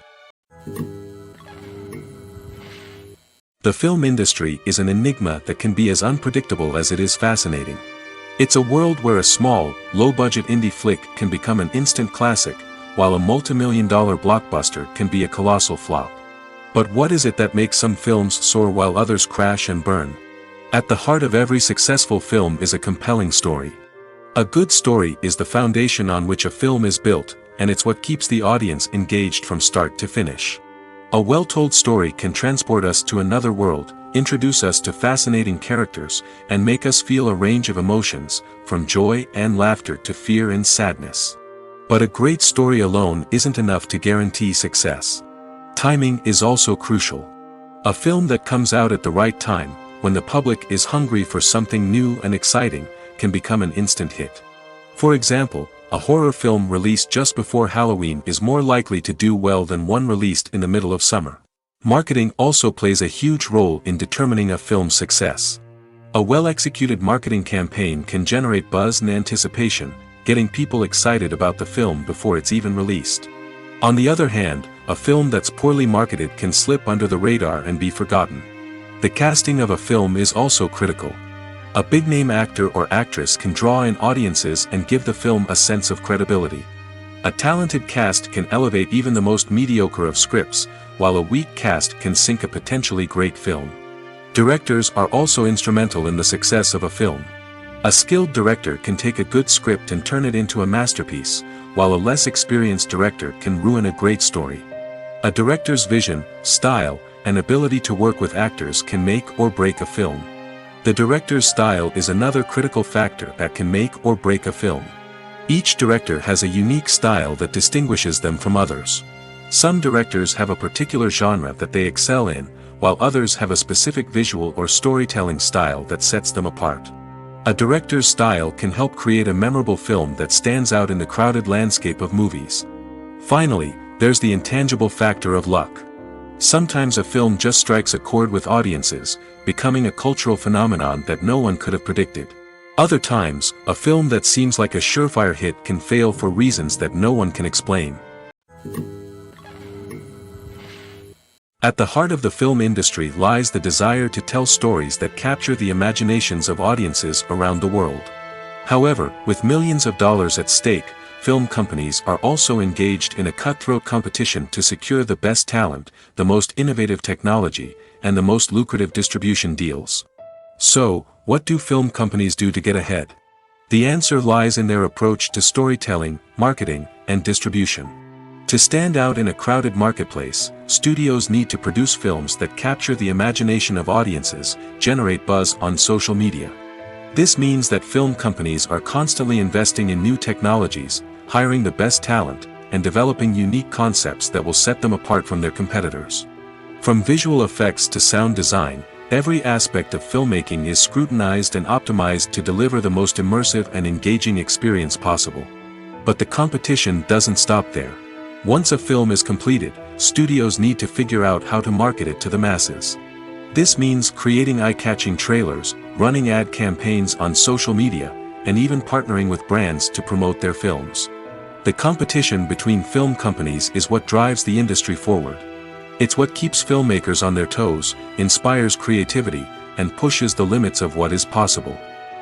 The film industry is an enigma that can be as unpredictable as it is fascinating. It's a world where a small, low-budget indie flick can become an instant classic, while a multi-million-dollar blockbuster can be a colossal flop. But what is it that makes some films soar while others crash and burn? At the heart of every successful film is a compelling story. A good story is the foundation on which a film is built, and it's what keeps the audience engaged from start to finish. A well-told story can transport us to another world, introduce us to fascinating characters, and make us feel a range of emotions, from joy and laughter to fear and sadness. But a great story alone isn't enough to guarantee success. Timing is also crucial. A film that comes out at the right time, when the public is hungry for something new and exciting, can become an instant hit. For example, a horror film released just before Halloween is more likely to do well than one released in the middle of summer. Marketing also plays a huge role in determining a film's success. A well-executed marketing campaign can generate buzz and anticipation, getting people excited about the film before it's even released. On the other hand, a film that's poorly marketed can slip under the radar and be forgotten. The casting of a film is also critical. A big-name actor or actress can draw in audiences and give the film a sense of credibility. A talented cast can elevate even the most mediocre of scripts, while a weak cast can sink a potentially great film. Directors are also instrumental in the success of a film. A skilled director can take a good script and turn it into a masterpiece, while a less experienced director can ruin a great story. A director's vision, style, and ability to work with actors can make or break a film. The director's style is another critical factor that can make or break a film. Each director has a unique style that distinguishes them from others. Some directors have a particular genre that they excel in, while others have a specific visual or storytelling style that sets them apart. A director's style can help create a memorable film that stands out in the crowded landscape of movies. Finally, there's the intangible factor of luck. Sometimes a film just strikes a chord with audiences, becoming a cultural phenomenon that no one could have predicted. Other times, a film that seems like a surefire hit can fail for reasons that no one can explain. At the heart of the film industry lies the desire to tell stories that capture the imaginations of audiences around the world. However, with millions of dollars at stake, film companies are also engaged in a cutthroat competition to secure the best talent, the most innovative technology, and the most lucrative distribution deals. So, what do film companies do to get ahead? The answer lies in their approach to storytelling, marketing, and distribution. To stand out in a crowded marketplace, studios need to produce films that capture the imagination of audiences, generate buzz on social media. This means that film companies are constantly investing in new technologies, hiring the best talent, and developing unique concepts that will set them apart from their competitors. From visual effects to sound design, every aspect of filmmaking is scrutinized and optimized to deliver the most immersive and engaging experience possible. But the competition doesn't stop there. Once a film is completed, studios need to figure out how to market it to the masses. This means creating eye-catching trailers, running ad campaigns on social media, and even partnering with brands to promote their films. The competition between film companies is what drives the industry forward. It's what keeps filmmakers on their toes, inspires creativity, and pushes the limits of what is possible.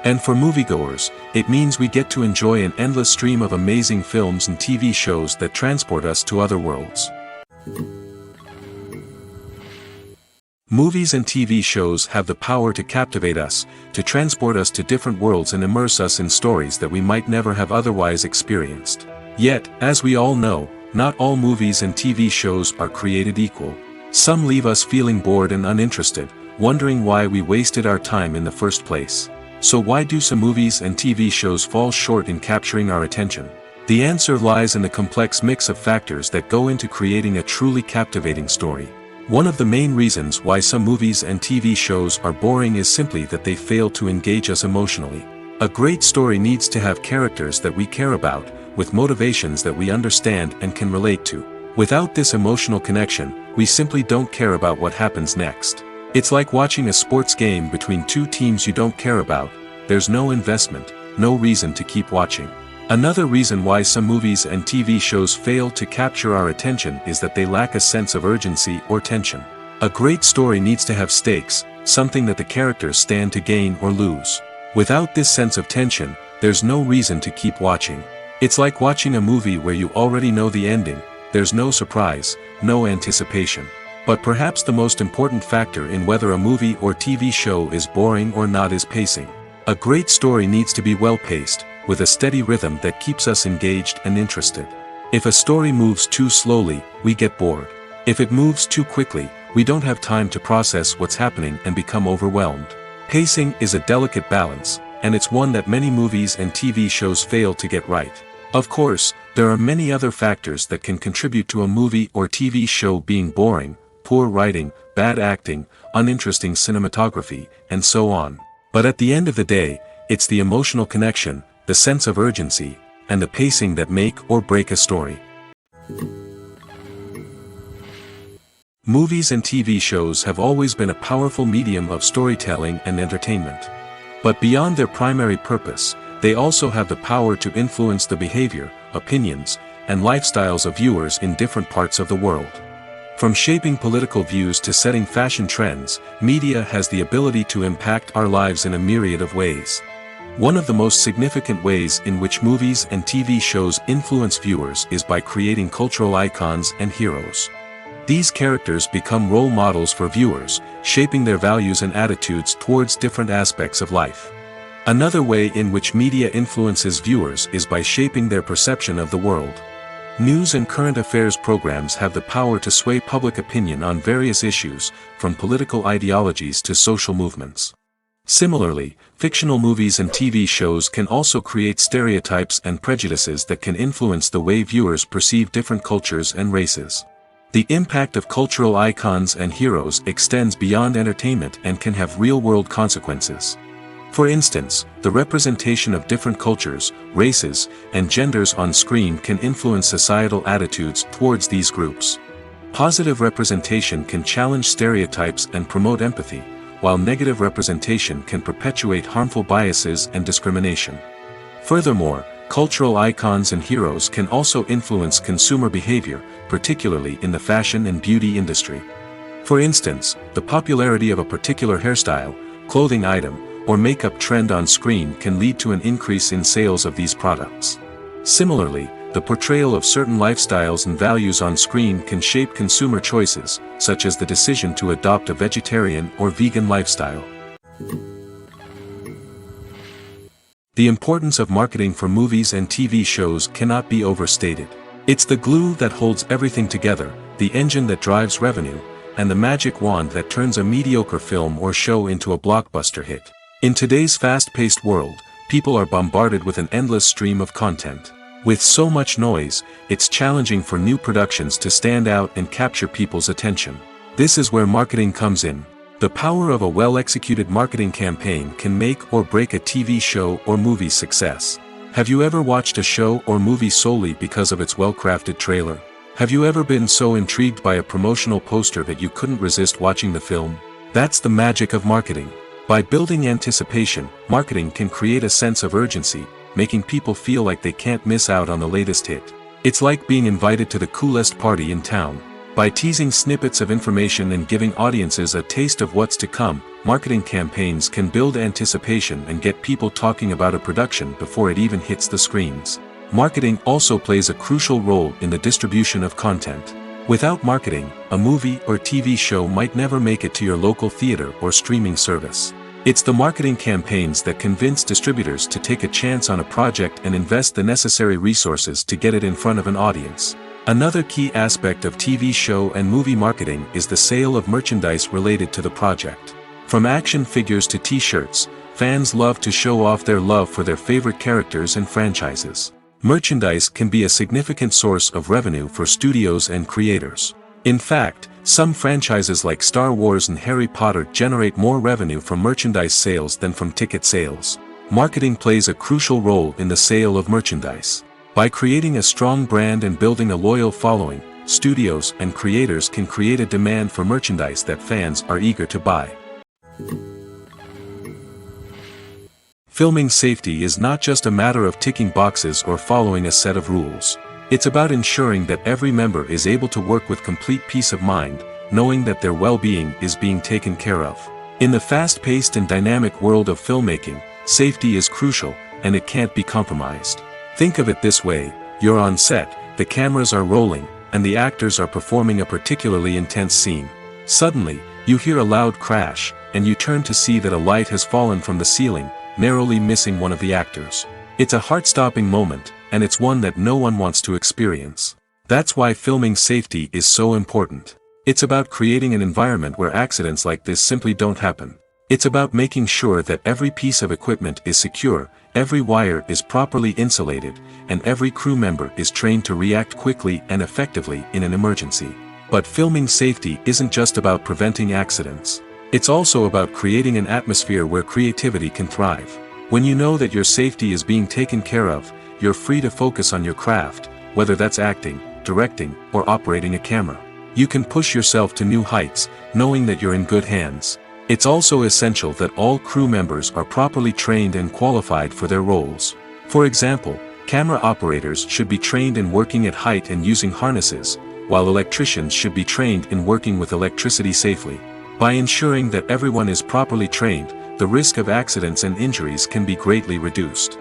And for moviegoers, it means we get to enjoy an endless stream of amazing films and TV shows that transport us to other worlds. Movies and TV shows have the power to captivate us, to transport us to different worlds and immerse us in stories that we might never have otherwise experienced. Yet, as we all know, not all movies and TV shows are created equal. Some leave us feeling bored and uninterested, wondering why we wasted our time in the first place. So why do some movies and TV shows fall short in capturing our attention? The answer lies in the complex mix of factors that go into creating a truly captivating story. One of the main reasons why some movies and TV shows are boring is simply that they fail to engage us emotionally. A great story needs to have characters that we care about, with motivations that we understand and can relate to. Without this emotional connection, we simply don't care about what happens next. It's like watching a sports game between two teams you don't care about. There's no investment, no reason to keep watching. Another reason why some movies and TV shows fail to capture our attention is that they lack a sense of urgency or tension. A great story needs to have stakes, something that the characters stand to gain or lose. Without this sense of tension, there's no reason to keep watching. It's like watching a movie where you already know the ending. There's no surprise, no anticipation. But perhaps the most important factor in whether a movie or TV show is boring or not is pacing. A great story needs to be well-paced, with a steady rhythm that keeps us engaged and interested. If a story moves too slowly, we get bored. If it moves too quickly, we don't have time to process what's happening and become overwhelmed. Pacing is a delicate balance, and it's one that many movies and TV shows fail to get right. Of course, there are many other factors that can contribute to a movie or TV show being boring: poor writing, bad acting, uninteresting cinematography, and so on. But at the end of the day, it's the emotional connection, the sense of urgency, and the pacing that make or break a story. Movies and TV shows have always been a powerful medium of storytelling and entertainment. But beyond their primary purpose, they also have the power to influence the behavior, opinions, and lifestyles of viewers in different parts of the world. From shaping political views to setting fashion trends, media has the ability to impact our lives in a myriad of ways. One of the most significant ways in which movies and TV shows influence viewers is by creating cultural icons and heroes. These characters become role models for viewers, shaping their values and attitudes towards different aspects of life. Another way in which media influences viewers is by shaping their perception of the world. News and current affairs programs have the power to sway public opinion on various issues, from political ideologies to social movements. Similarly, fictional movies and TV shows can also create stereotypes and prejudices that can influence the way viewers perceive different cultures and races. The impact of cultural icons and heroes extends beyond entertainment and can have real-world consequences. For instance, the representation of different cultures, races, and genders on screen can influence societal attitudes towards these groups. Positive representation can challenge stereotypes and promote empathy, while negative representation can perpetuate harmful biases and discrimination. Furthermore, cultural icons and heroes can also influence consumer behavior, particularly in the fashion and beauty industry. For instance, the popularity of a particular hairstyle, clothing item, or makeup trend on screen can lead to an increase in sales of these products. Similarly, the portrayal of certain lifestyles and values on screen can shape consumer choices, such as the decision to adopt a vegetarian or vegan lifestyle. The importance of marketing for movies and TV shows cannot be overstated. It's the glue that holds everything together, the engine that drives revenue, and the magic wand that turns a mediocre film or show into a blockbuster hit. In today's fast-paced world, people are bombarded with an endless stream of content. With so much noise, it's challenging for new productions to stand out and capture people's attention. This is where marketing comes in. The power of a well-executed marketing campaign can make or break a TV show or movie's success. Have you ever watched a show or movie solely because of its well-crafted trailer? Have you ever been so intrigued by a promotional poster that you couldn't resist watching the film? That's the magic of marketing. By building anticipation, marketing can create a sense of urgency, making people feel like they can't miss out on the latest hit. It's like being invited to the coolest party in town. By teasing snippets of information and giving audiences a taste of what's to come, marketing campaigns can build anticipation and get people talking about a production before it even hits the screens. Marketing also plays a crucial role in the distribution of content. Without marketing, a movie or TV show might never make it to your local theater or streaming service. It's the marketing campaigns that convince distributors to take a chance on a project and invest the necessary resources to get it in front of an audience. Another key aspect of TV show and movie marketing is the sale of merchandise related to the project. From action figures to t-shirts, fans love to show off their love for their favorite characters and franchises. Merchandise can be a significant source of revenue for studios and creators. In fact, some franchises like Star Wars and Harry Potter generate more revenue from merchandise sales than from ticket sales. Marketing plays a crucial role in the sale of merchandise. By creating a strong brand and building a loyal following, studios and creators can create a demand for merchandise that fans are eager to buy. Filming safety is not just a matter of ticking boxes or following a set of rules. It's about ensuring that every member is able to work with complete peace of mind, knowing that their well-being is being taken care of. In the fast-paced and dynamic world of filmmaking, safety is crucial, and it can't be compromised. Think of it this way: you're on set, the cameras are rolling, and the actors are performing a particularly intense scene. Suddenly, you hear a loud crash, and you turn to see that a light has fallen from the ceiling, narrowly missing one of the actors. It's a heart-stopping moment, and it's one that no one wants to experience. That's why filming safety is so important. It's about creating an environment where accidents like this simply don't happen. It's about making sure that every piece of equipment is secure, every wire is properly insulated, and every crew member is trained to react quickly and effectively in an emergency. But filming safety isn't just about preventing accidents. It's also about creating an atmosphere where creativity can thrive. When you know that your safety is being taken care of, you're free to focus on your craft, whether that's acting, directing, or operating a camera. You can push yourself to new heights, knowing that you're in good hands. It's also essential that all crew members are properly trained and qualified for their roles. For example, camera operators should be trained in working at height and using harnesses, while electricians should be trained in working with electricity safely. By ensuring that everyone is properly trained, the risk of accidents and injuries can be greatly reduced.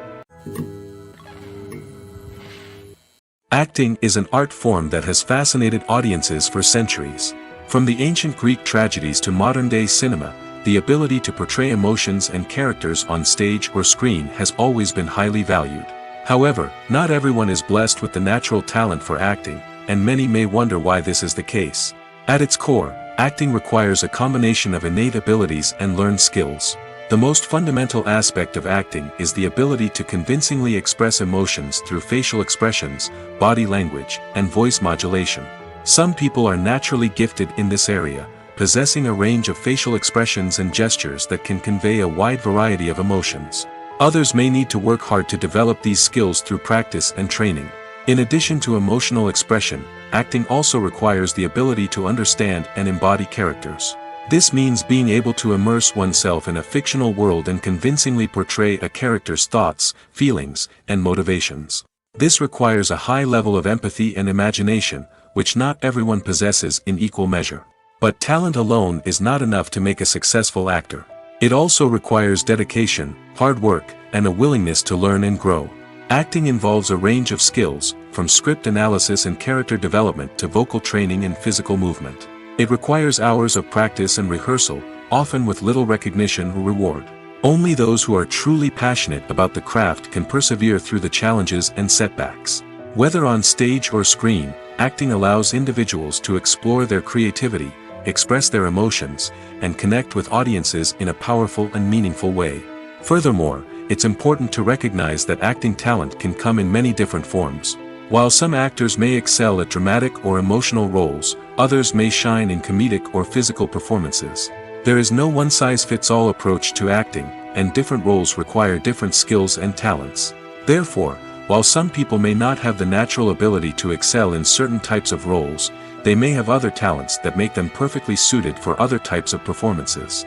Acting is an art form that has fascinated audiences for centuries. From the ancient Greek tragedies to modern-day cinema, the ability to portray emotions and characters on stage or screen has always been highly valued. However, not everyone is blessed with the natural talent for acting, and many may wonder why this is the case. At its core, acting requires a combination of innate abilities and learned skills. The most fundamental aspect of acting is the ability to convincingly express emotions through facial expressions, body language, and voice modulation. Some people are naturally gifted in this area, possessing a range of facial expressions and gestures that can convey a wide variety of emotions. Others may need to work hard to develop these skills through practice and training. In addition to emotional expression, acting also requires the ability to understand and embody characters. This means being able to immerse oneself in a fictional world and convincingly portray a character's thoughts, feelings, and motivations. This requires a high level of empathy and imagination, which not everyone possesses in equal measure. But talent alone is not enough to make a successful actor. It also requires dedication, hard work, and a willingness to learn and grow. Acting involves a range of skills, from script analysis and character development to vocal training and physical movement. It requires hours of practice and rehearsal, often with little recognition or reward. Only those who are truly passionate about the craft can persevere through the challenges and setbacks. Whether on stage or screen, acting allows individuals to explore their creativity, express their emotions, and connect with audiences in a powerful and meaningful way. Furthermore, it's important to recognize that acting talent can come in many different forms. While some actors may excel at dramatic or emotional roles, others may shine in comedic or physical performances. There is no one-size-fits-all approach to acting, and different roles require different skills and talents. Therefore, while some people may not have the natural ability to excel in certain types of roles, they may have other talents that make them perfectly suited for other types of performances.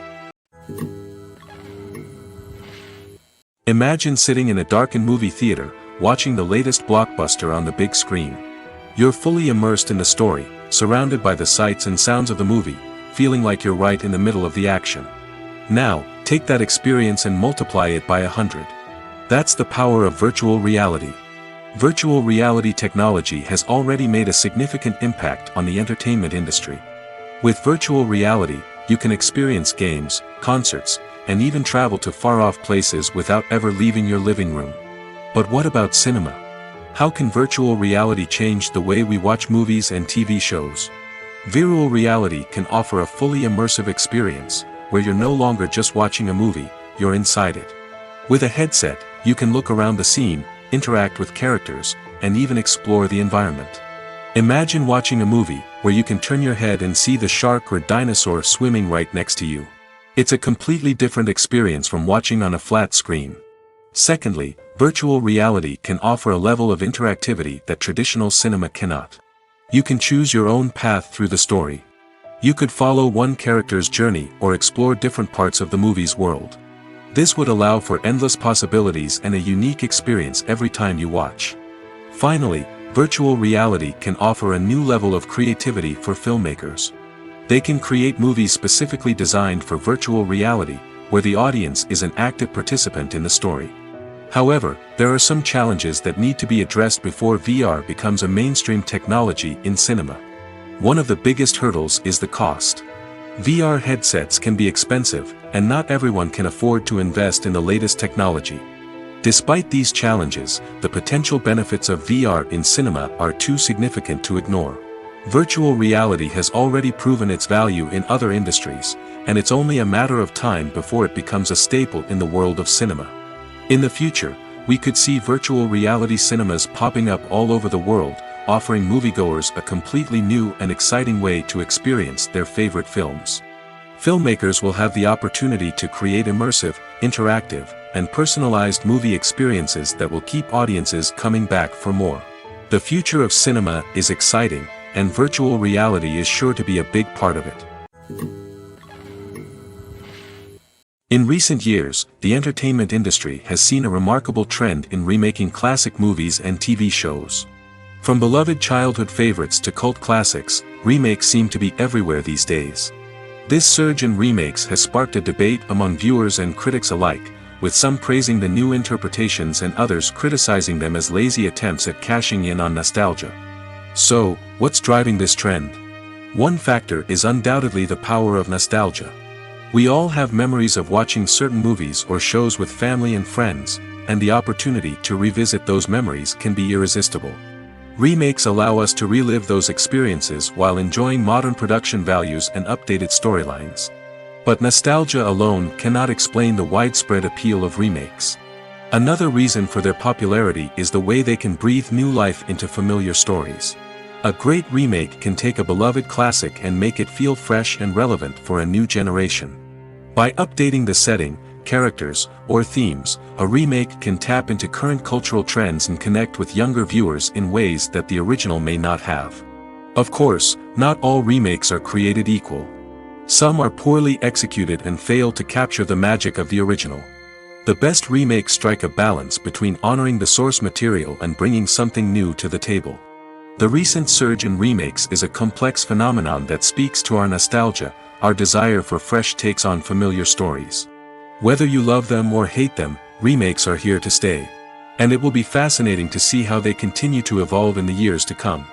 Imagine sitting in a darkened movie theater, watching the latest blockbuster on the big screen. You're fully immersed in the story, surrounded by the sights and sounds of the movie, feeling like you're right in the middle of the action. Now, take that experience and multiply it by 100. That's the power of virtual reality. Virtual reality technology has already made a significant impact on the entertainment industry. With virtual reality, you can experience games, concerts, and even travel to far-off places without ever leaving your living room. But what about cinema? How can virtual reality change the way we watch movies and TV shows? Virtual reality can offer a fully immersive experience, where you're no longer just watching a movie, you're inside it. With a headset, you can look around the scene, interact with characters, and even explore the environment. Imagine watching a movie, where you can turn your head and see the shark or dinosaur swimming right next to you. It's a completely different experience from watching on a flat screen. Secondly, virtual reality can offer a level of interactivity that traditional cinema cannot. You can choose your own path through the story. You could follow one character's journey or explore different parts of the movie's world. This would allow for endless possibilities and a unique experience every time you watch. Finally, virtual reality can offer a new level of creativity for filmmakers. They can create movies specifically designed for virtual reality, where the audience is an active participant in the story. However, there are some challenges that need to be addressed before VR becomes a mainstream technology in cinema. One of the biggest hurdles is the cost. VR headsets can be expensive, and not everyone can afford to invest in the latest technology. Despite these challenges, the potential benefits of VR in cinema are too significant to ignore. Virtual reality has already proven its value in other industries, and it's only a matter of time before it becomes a staple in the world of cinema. In the future, we could see virtual reality cinemas popping up all over the world, offering moviegoers a completely new and exciting way to experience their favorite films. Filmmakers will have the opportunity to create immersive, interactive, and personalized movie experiences that will keep audiences coming back for more. The future of cinema is exciting, and virtual reality is sure to be a big part of it. In recent years, the entertainment industry has seen a remarkable trend in remaking classic movies and TV shows. From beloved childhood favorites to cult classics, remakes seem to be everywhere these days. This surge in remakes has sparked a debate among viewers and critics alike, with some praising the new interpretations and others criticizing them as lazy attempts at cashing in on nostalgia. So, what's driving this trend? One factor is undoubtedly the power of nostalgia. We all have memories of watching certain movies or shows with family and friends, and the opportunity to revisit those memories can be irresistible. Remakes allow us to relive those experiences while enjoying modern production values and updated storylines. But nostalgia alone cannot explain the widespread appeal of remakes. Another reason for their popularity is the way they can breathe new life into familiar stories. A great remake can take a beloved classic and make it feel fresh and relevant for a new generation. By updating the setting, characters, or themes, a remake can tap into current cultural trends and connect with younger viewers in ways that the original may not have. Of course, not all remakes are created equal. Some are poorly executed and fail to capture the magic of the original. The best remakes strike a balance between honoring the source material and bringing something new to the table. The recent surge in remakes is a complex phenomenon that speaks to our nostalgia, our desire for fresh takes on familiar stories. Whether you love them or hate them, remakes are here to stay. And it will be fascinating to see how they continue to evolve in the years to come.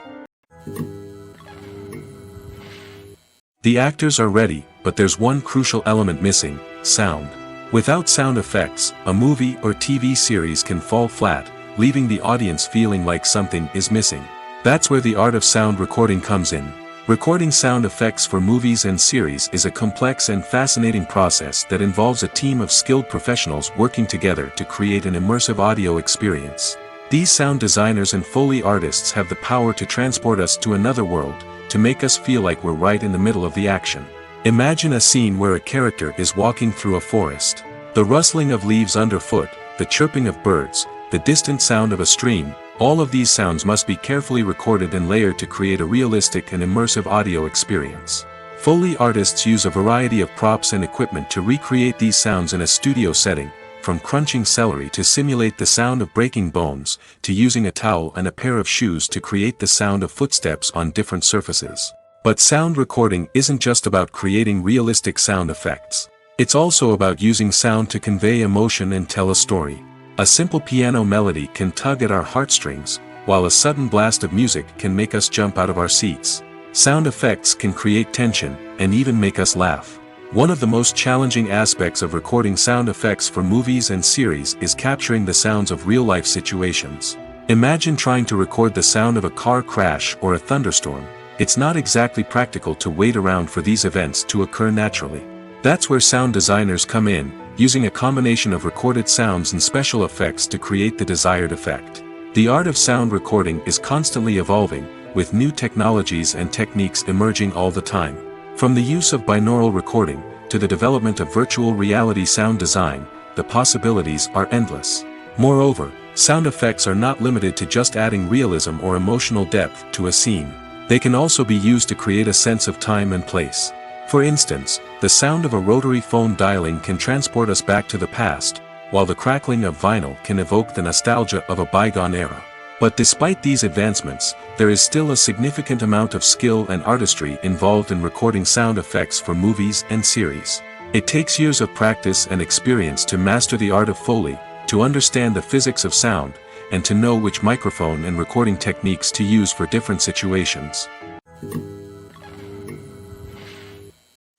The actors are ready, but there's one crucial element missing: sound. Without sound effects, a movie or TV series can fall flat, leaving the audience feeling like something is missing. That's where the art of sound recording comes in. Recording sound effects for movies and series is a complex and fascinating process that involves a team of skilled professionals working together to create an immersive audio experience. These sound designers and Foley artists have the power to transport us to another world, to make us feel like we're right in the middle of the action. Imagine a scene where a character is walking through a forest. The rustling of leaves underfoot, the chirping of birds, the distant sound of a stream, all of these sounds must be carefully recorded and layered to create a realistic and immersive audio experience. Foley artists use a variety of props and equipment to recreate these sounds in a studio setting, from crunching celery to simulate the sound of breaking bones, to using a towel and a pair of shoes to create the sound of footsteps on different surfaces. But sound recording isn't just about creating realistic sound effects. It's also about using sound to convey emotion and tell a story. A simple piano melody can tug at our heartstrings, while a sudden blast of music can make us jump out of our seats. Sound effects can create tension, and even make us laugh. One of the most challenging aspects of recording sound effects for movies and series is capturing the sounds of real-life situations. Imagine trying to record the sound of a car crash or a thunderstorm. It's not exactly practical to wait around for these events to occur naturally. That's where sound designers come in, using a combination of recorded sounds and special effects to create the desired effect. The art of sound recording is constantly evolving, with new technologies and techniques emerging all the time. From the use of binaural recording, to the development of virtual reality sound design, the possibilities are endless. Moreover, sound effects are not limited to just adding realism or emotional depth to a scene. They can also be used to create a sense of time and place. For instance, the sound of a rotary phone dialing can transport us back to the past, while the crackling of vinyl can evoke the nostalgia of a bygone era. But despite these advancements, there is still a significant amount of skill and artistry involved in recording sound effects for movies and series. It takes years of practice and experience to master the art of Foley, to understand the physics of sound, and to know which microphone and recording techniques to use for different situations.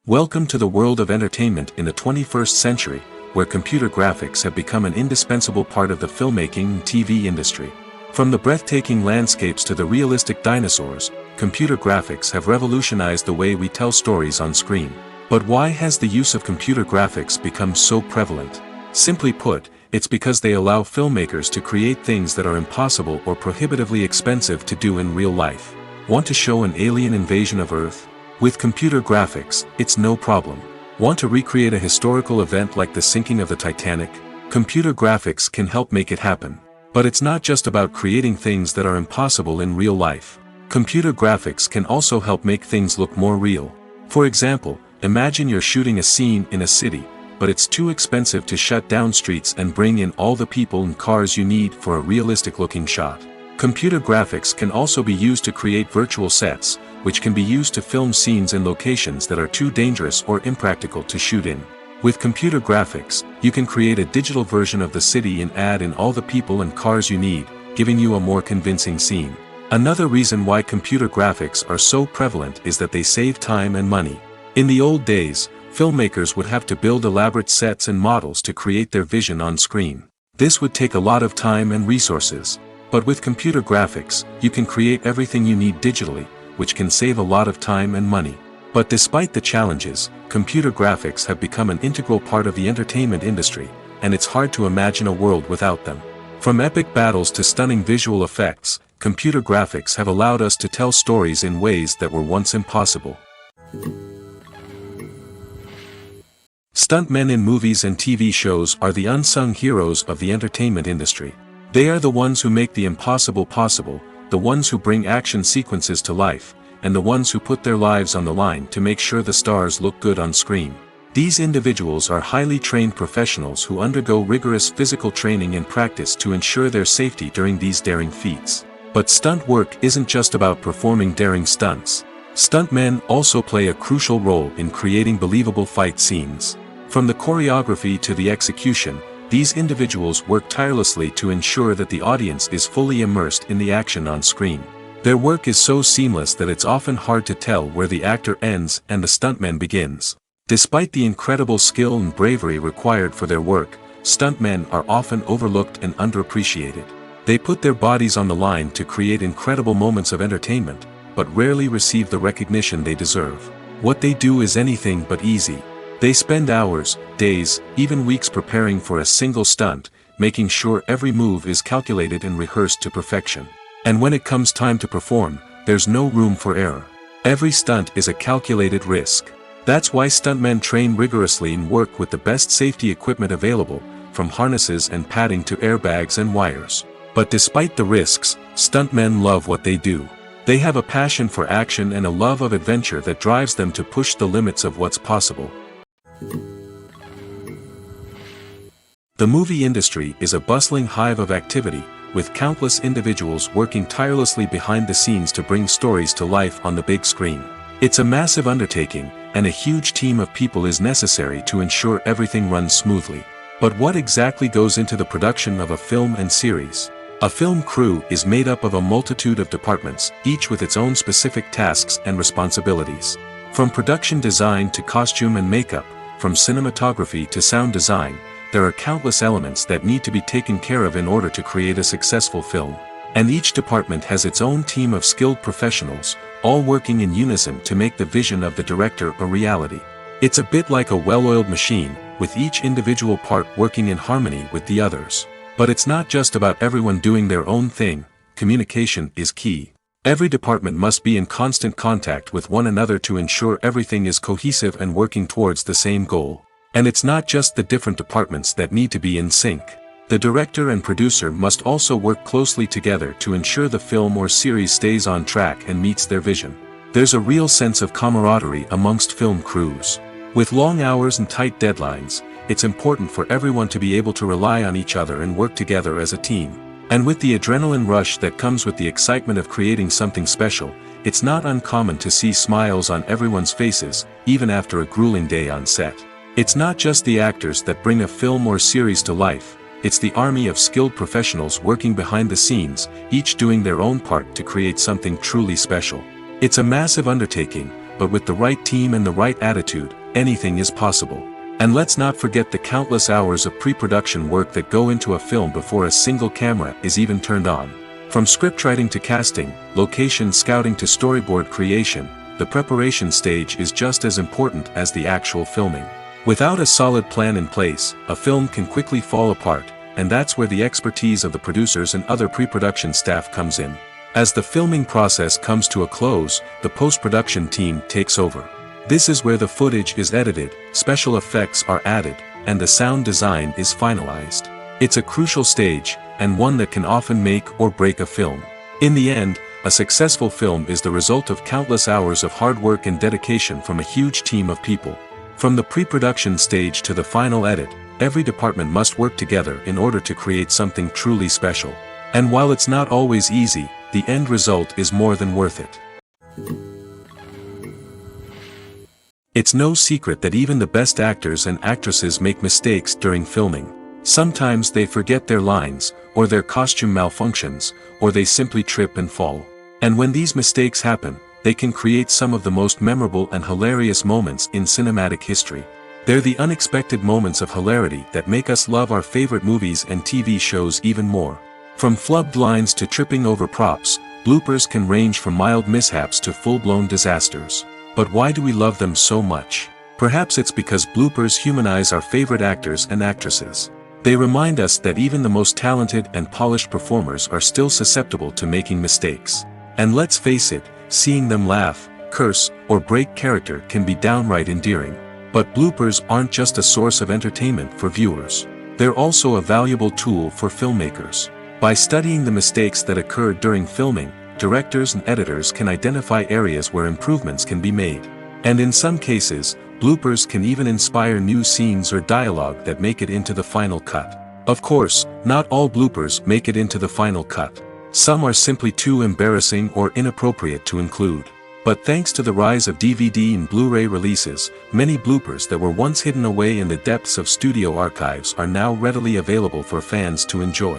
Welcome to the world of entertainment in the 21st century, where computer graphics have become an indispensable part of the filmmaking and TV industry. From the breathtaking landscapes to the realistic dinosaurs, computer graphics have revolutionized the way we tell stories on screen. But why has the use of computer graphics become so prevalent? Simply put, it's because they allow filmmakers to create things that are impossible or prohibitively expensive to do in real life. Want to show an alien invasion of Earth? With computer graphics, it's no problem. Want to recreate a historical event like the sinking of the Titanic? Computer graphics can help make it happen. But it's not just about creating things that are impossible in real life. Computer graphics can also help make things look more real. For example, imagine you're shooting a scene in a city, but it's too expensive to shut down streets and bring in all the people and cars you need for a realistic-looking shot. Computer graphics can also be used to create virtual sets, which can be used to film scenes in locations that are too dangerous or impractical to shoot in. With computer graphics, you can create a digital version of the city and add in all the people and cars you need, giving you a more convincing scene. Another reason why computer graphics are so prevalent is that they save time and money. In the old days, filmmakers would have to build elaborate sets and models to create their vision on screen. This would take a lot of time and resources. But with computer graphics, you can create everything you need digitally, which can save a lot of time and money. But despite the challenges, computer graphics have become an integral part of the entertainment industry, and it's hard to imagine a world without them. From epic battles to stunning visual effects, computer graphics have allowed us to tell stories in ways that were once impossible. Stuntmen in movies and TV shows are the unsung heroes of the entertainment industry. They are the ones who make the impossible possible, the ones who bring action sequences to life, and the ones who put their lives on the line to make sure the stars look good on screen. These individuals are highly trained professionals who undergo rigorous physical training and practice to ensure their safety during these daring feats. But stunt work isn't just about performing daring stunts. Stuntmen also play a crucial role in creating believable fight scenes. From the choreography to the execution, these individuals work tirelessly to ensure that the audience is fully immersed in the action on screen. Their work is so seamless that it's often hard to tell where the actor ends and the stuntman begins. Despite the incredible skill and bravery required for their work, stuntmen are often overlooked and underappreciated. They put their bodies on the line to create incredible moments of entertainment, but rarely receive the recognition they deserve. What they do is anything but easy. They spend hours, days, even weeks preparing for a single stunt, making sure every move is calculated and rehearsed to perfection. And when it comes time to perform, there's no room for error. Every stunt is a calculated risk. That's why stuntmen train rigorously and work with the best safety equipment available, from harnesses and padding to airbags and wires. But despite the risks, stuntmen love what they do. They have a passion for action and a love of adventure that drives them to push the limits of what's possible. The movie industry is a bustling hive of activity, with countless individuals working tirelessly behind the scenes to bring stories to life on the big screen. It's a massive undertaking, and a huge team of people is necessary to ensure everything runs smoothly. But what exactly goes into the production of a film and series? A film crew is made up of a multitude of departments, each with its own specific tasks and responsibilities. From production design to costume and makeup, from cinematography to sound design, there are countless elements that need to be taken care of in order to create a successful film. And each department has its own team of skilled professionals, all working in unison to make the vision of the director a reality. It's a bit like a well-oiled machine, with each individual part working in harmony with the others. But it's not just about everyone doing their own thing. Communication is key. Every department must be in constant contact with one another to ensure everything is cohesive and working towards the same goal. And it's not just the different departments that need to be in sync. The director and producer must also work closely together to ensure the film or series stays on track and meets their vision. There's a real sense of camaraderie amongst film crews. With long hours and tight deadlines, it's important for everyone to be able to rely on each other and work together as a team. And with the adrenaline rush that comes with the excitement of creating something special, it's not uncommon to see smiles on everyone's faces, even after a grueling day on set. It's not just the actors that bring a film or series to life, it's the army of skilled professionals working behind the scenes, each doing their own part to create something truly special. It's a massive undertaking, but with the right team and the right attitude, anything is possible. And let's not forget the countless hours of pre-production work that go into a film before a single camera is even turned on. From scriptwriting to casting, location scouting to storyboard creation, the preparation stage is just as important as the actual filming. Without a solid plan in place, a film can quickly fall apart, and that's where the expertise of the producers and other pre-production staff comes in. As the filming process comes to a close, the post-production team takes over. This is where the footage is edited, special effects are added, and the sound design is finalized. It's a crucial stage, and one that can often make or break a film. In the end, a successful film is the result of countless hours of hard work and dedication from a huge team of people. From the pre-production stage to the final edit, every department must work together in order to create something truly special. And while it's not always easy, the end result is more than worth it. It's no secret that even the best actors and actresses make mistakes during filming. Sometimes they forget their lines, or their costume malfunctions, or they simply trip and fall. And when these mistakes happen, they can create some of the most memorable and hilarious moments in cinematic history. They're the unexpected moments of hilarity that make us love our favorite movies and TV shows even more. From flubbed lines to tripping over props, bloopers can range from mild mishaps to full-blown disasters. But why do we love them so much? Perhaps it's because bloopers humanize our favorite actors and actresses. They remind us that even the most talented and polished performers are still susceptible to making mistakes. And let's face it, seeing them laugh, curse, or break character can be downright endearing. But bloopers aren't just a source of entertainment for viewers. They're also a valuable tool for filmmakers. By studying the mistakes that occurred during filming, directors and editors can identify areas where improvements can be made. And in some cases, bloopers can even inspire new scenes or dialogue that make it into the final cut. Of course, not all bloopers make it into the final cut. Some are simply too embarrassing or inappropriate to include. But thanks to the rise of DVD and Blu-ray releases, many bloopers that were once hidden away in the depths of studio archives are now readily available for fans to enjoy.